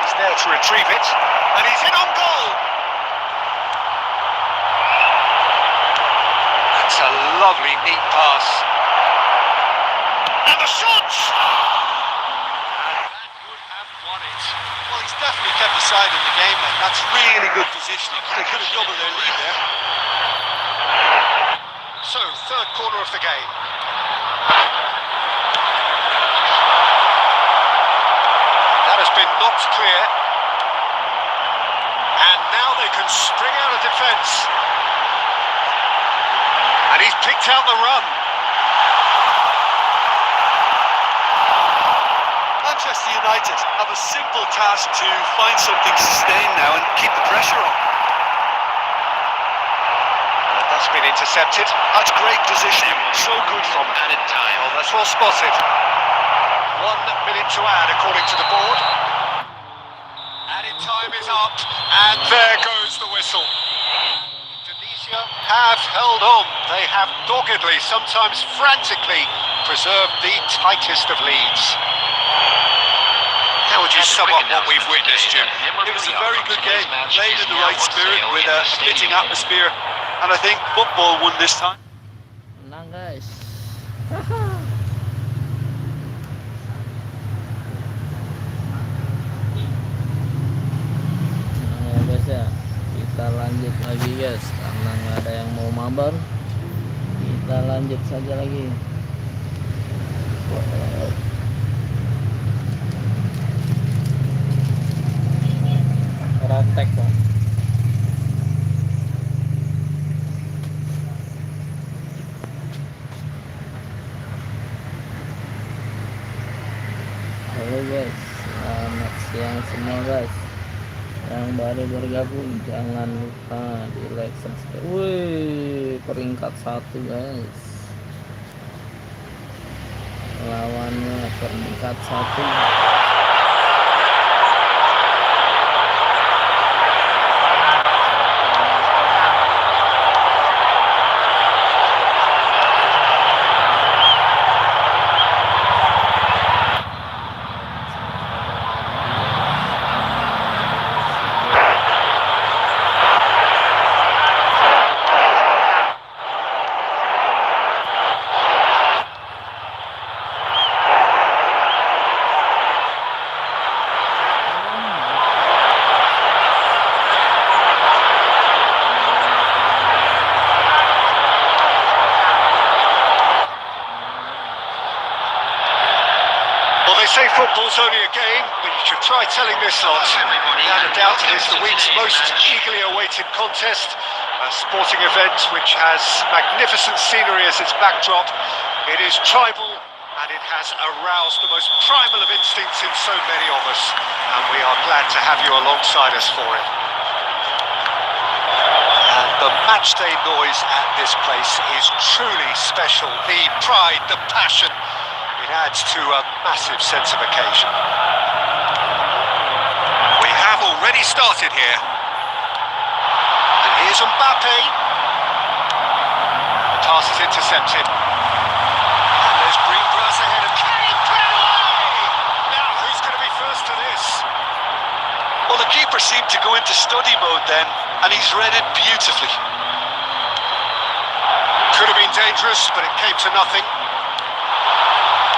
He's there to retrieve it, and he's in on goal. That's a lovely, neat pass. And the shot! And that would have won it. Well, he's definitely kept the side in the game, mate. That's really good positioning. They could have doubled their lead there. So, third corner of the game. That has been knocked clear. And now they can spring out of defence. And he's picked out the run. Manchester United have a simple task to find something sustained now and keep the pressure on. That's been intercepted. That's great positioning. So good from him. Added time. Oh, that's well spotted. 1 minute to add according to the board. Added time is up, and there goes the whistle. Indonesia have held on. They have doggedly, sometimes frantically, preserved the tightest of leads. How would you sum up what we've witnessed, Jim? It was a very good game, played in the right spirit with a fitting atmosphere, and I think football won this time. Menang guys. Nah, ya guys ya, kita lanjut lagi guys, karena nggak ada yang mau mabar, kita lanjut saja lagi. Praktek dong. Halo guys, selamat siang semua guys. Yang baru bergabung jangan lupa di like, subscribe. Wih, peringkat 1 guys. Lawannya peringkat 1. They say football's only a game, but you should try telling this lot. Without a doubt, it is the week's most eagerly awaited contest, a sporting event which has magnificent scenery as its backdrop. It is tribal, and it has aroused the most primal of instincts in so many of us, and we are glad to have you alongside us for it. And the matchday noise at this place is truly special. The pride, the passion. It adds to a massive sense of occasion. We have already started here. And here's Mbappe. The pass is intercepted. And there's green grass ahead of Kane. Put it away! Now, who's going to be first to this? Well, the keeper seemed to go into study mode then, and he's read it beautifully. Could have been dangerous, but it came to nothing.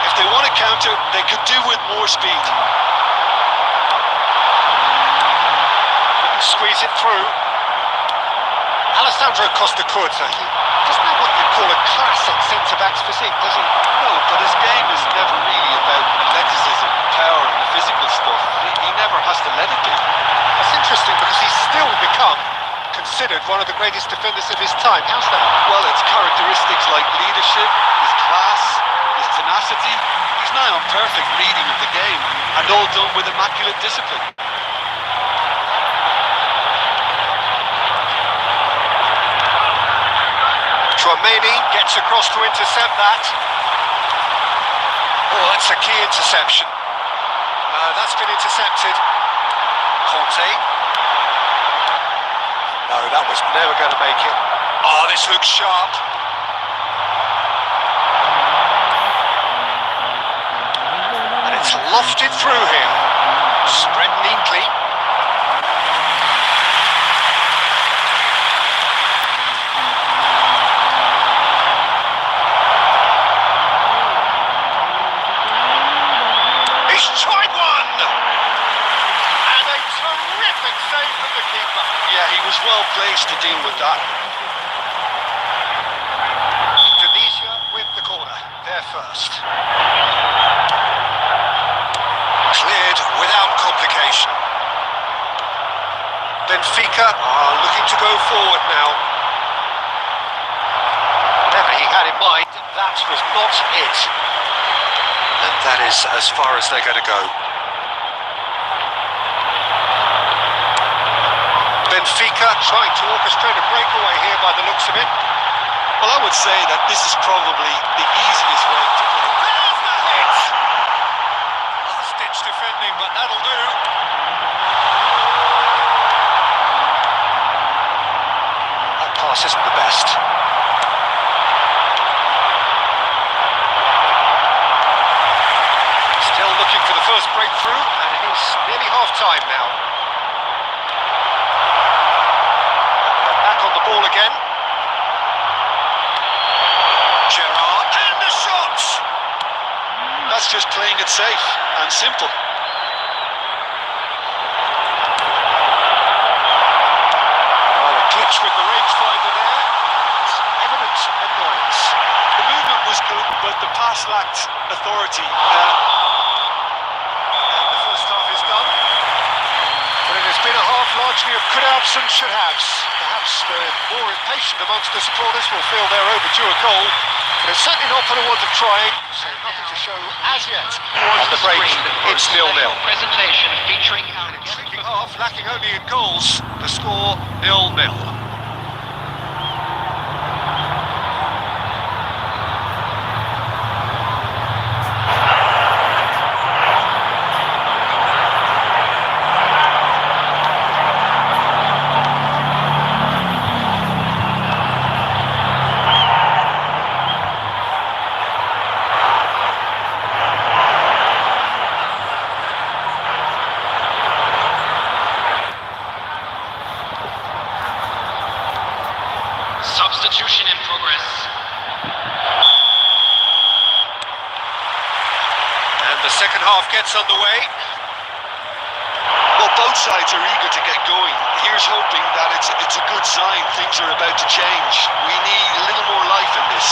If they want to counter, they could do with more speed. Squeeze it through. Alessandro Costa Curta, he doesn't have what you call a classic centre-back's physique, does he? No, but his game is never really about athleticism, power and the physical stuff. He never has to let it be. That's interesting because he's still become considered one of the greatest defenders of his time. How's that? Well, it's characteristics like leadership, his class, his tenacity. He's now on perfect reading of the game, and all done with immaculate discipline. Tchouameni gets across to intercept that. Oh, that's a key interception. That's been intercepted. Conte. No, that was never going to make it. Oh, this looks sharp. And it's lofted through here. Spread neatly. was well placed to deal with that. Tunisia with the corner, there first. Cleared without complication. Benfica are looking to go forward now. Whatever he had in mind, that was not it. And that is as far as they're going to go. Benfica trying to orchestrate a breakaway here by the looks of it. Well, I would say that this is probably the easiest way to play. There's the hit! Last-ditch defending, but that'll do. That pass isn't the best. Still looking for the first breakthrough, and it is nearly half-time now. They're back on the ball again. Gerrard, and the shot! That's just playing it safe and simple. Well, a glitch with the rangefinder there. It's evident annoyance. The movement was good, but the pass lacked authority. And the first half is done. But it has been a half largely of could-haves and should-haves. Perhaps the more impatient amongst the supporters will feel they're overdue a goal. But it's certainly not for the want of trying. So nothing to show as yet. At the break, it's 0-0. Presentation featuring Second half, lacking only in goals. The score 0-0. substitution in progress. And the second half gets underway. Well, both sides are eager to get going. Here's hoping that it's a good sign. Things are about to change. We need a little more life in this.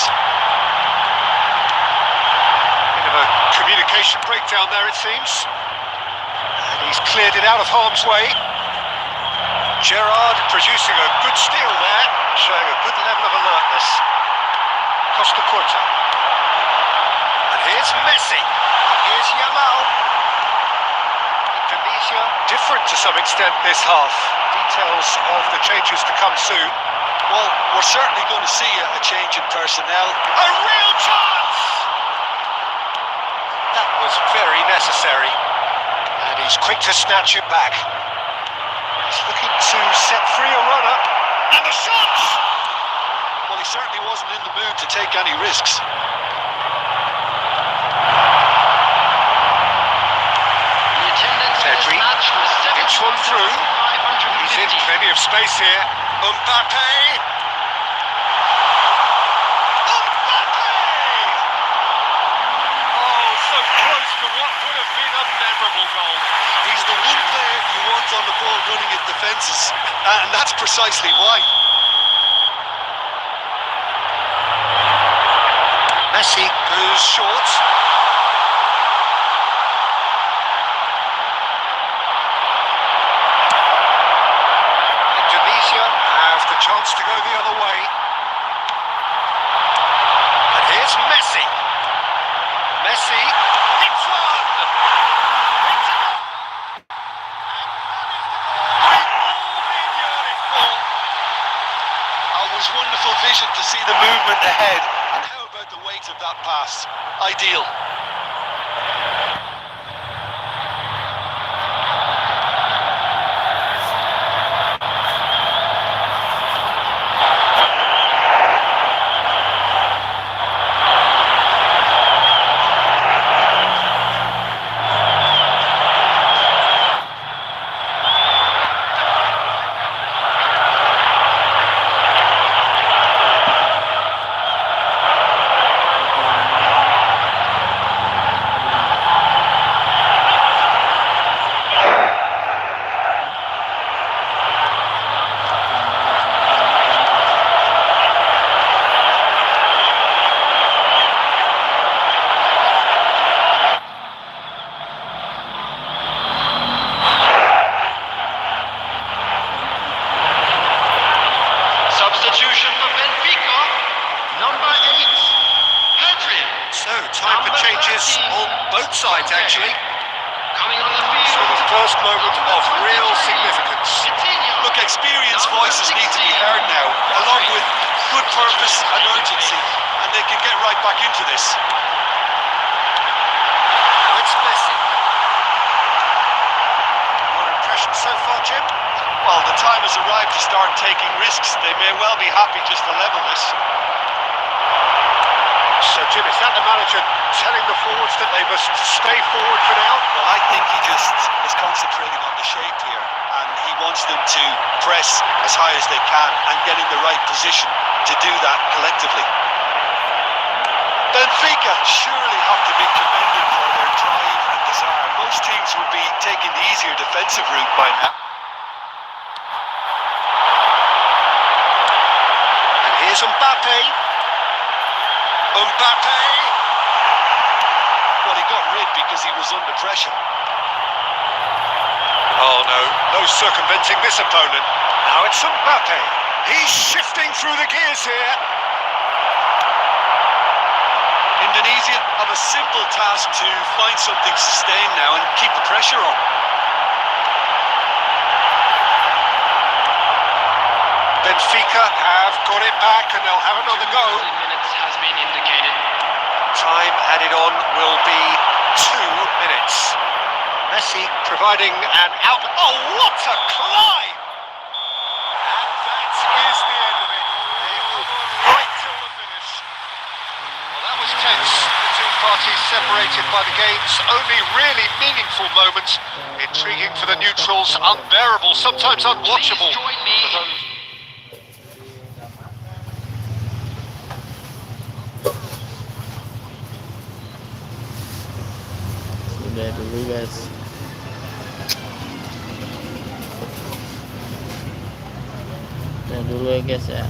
Bit of a communication breakdown there, it seems. And he's cleared it out of harm's way. Gerrard producing a good steal there, showing a good level of alertness. Costa Curta. And here's Messi. Here's Yamal. Indonesia different to some extent this half. Details of the changes to come soon. Well, we're certainly going to see a change in personnel. A real chance! That was very necessary. And he's quick to snatch it back. He's looking to set free a runner. And the shot! Well, he certainly wasn't in the mood to take any risks. The attendance in this Pedri. match was Gets one through. 7,550. He's in plenty of space here. Mbappe! Oh, so close to what would have been a memorable goal. He's the one player you want on the ball running at defences, and that's precisely why. Messi goes short. Indonesia have the chance to go the other way. And here's Messi. Messi hits one. Hits it. And that is the goal we've all been yearning for. It was wonderful vision to see the movement ahead. And how about the weight of that pass? Ideal. offside, actually. Coming on the So field. the first moment of real significance. Look, experienced voices need to be heard now, along with good purpose and urgency, and they can get right back into this. It's Messi. Your impression so far, Jim? Well, the time has arrived to start taking risks. They may well be happy just to level this. So, Jim, is that the manager telling the forwards that they must stay forward for now? Well, I think he just is concentrating on the shape here, and he wants them to press as high as they can and get in the right position to do that collectively. Benfica surely have to be commended for their drive and desire. Most teams would be taking the easier defensive route by now. And here's Mbappe. Mbappe. Well, he got rid because he was under pressure. Oh no circumventing this opponent. Now it's Mbappe. He's shifting through the gears here. Indonesia have a simple task to find something sustained now and keep the pressure on. Benfica have got it back and they'll have another go. Minutes has been indicated. Time added on will be 2 minutes. Messi providing an out. Oh, what a climb! And that is the end of it. They hung on right till the finish. Well, that was tense. The two parties separated by the game's only really meaningful moments. Intriguing for the neutrals, unbearable, sometimes unwatchable. Join me. for those Udah dulu guys. Udah dulu ya guys ya.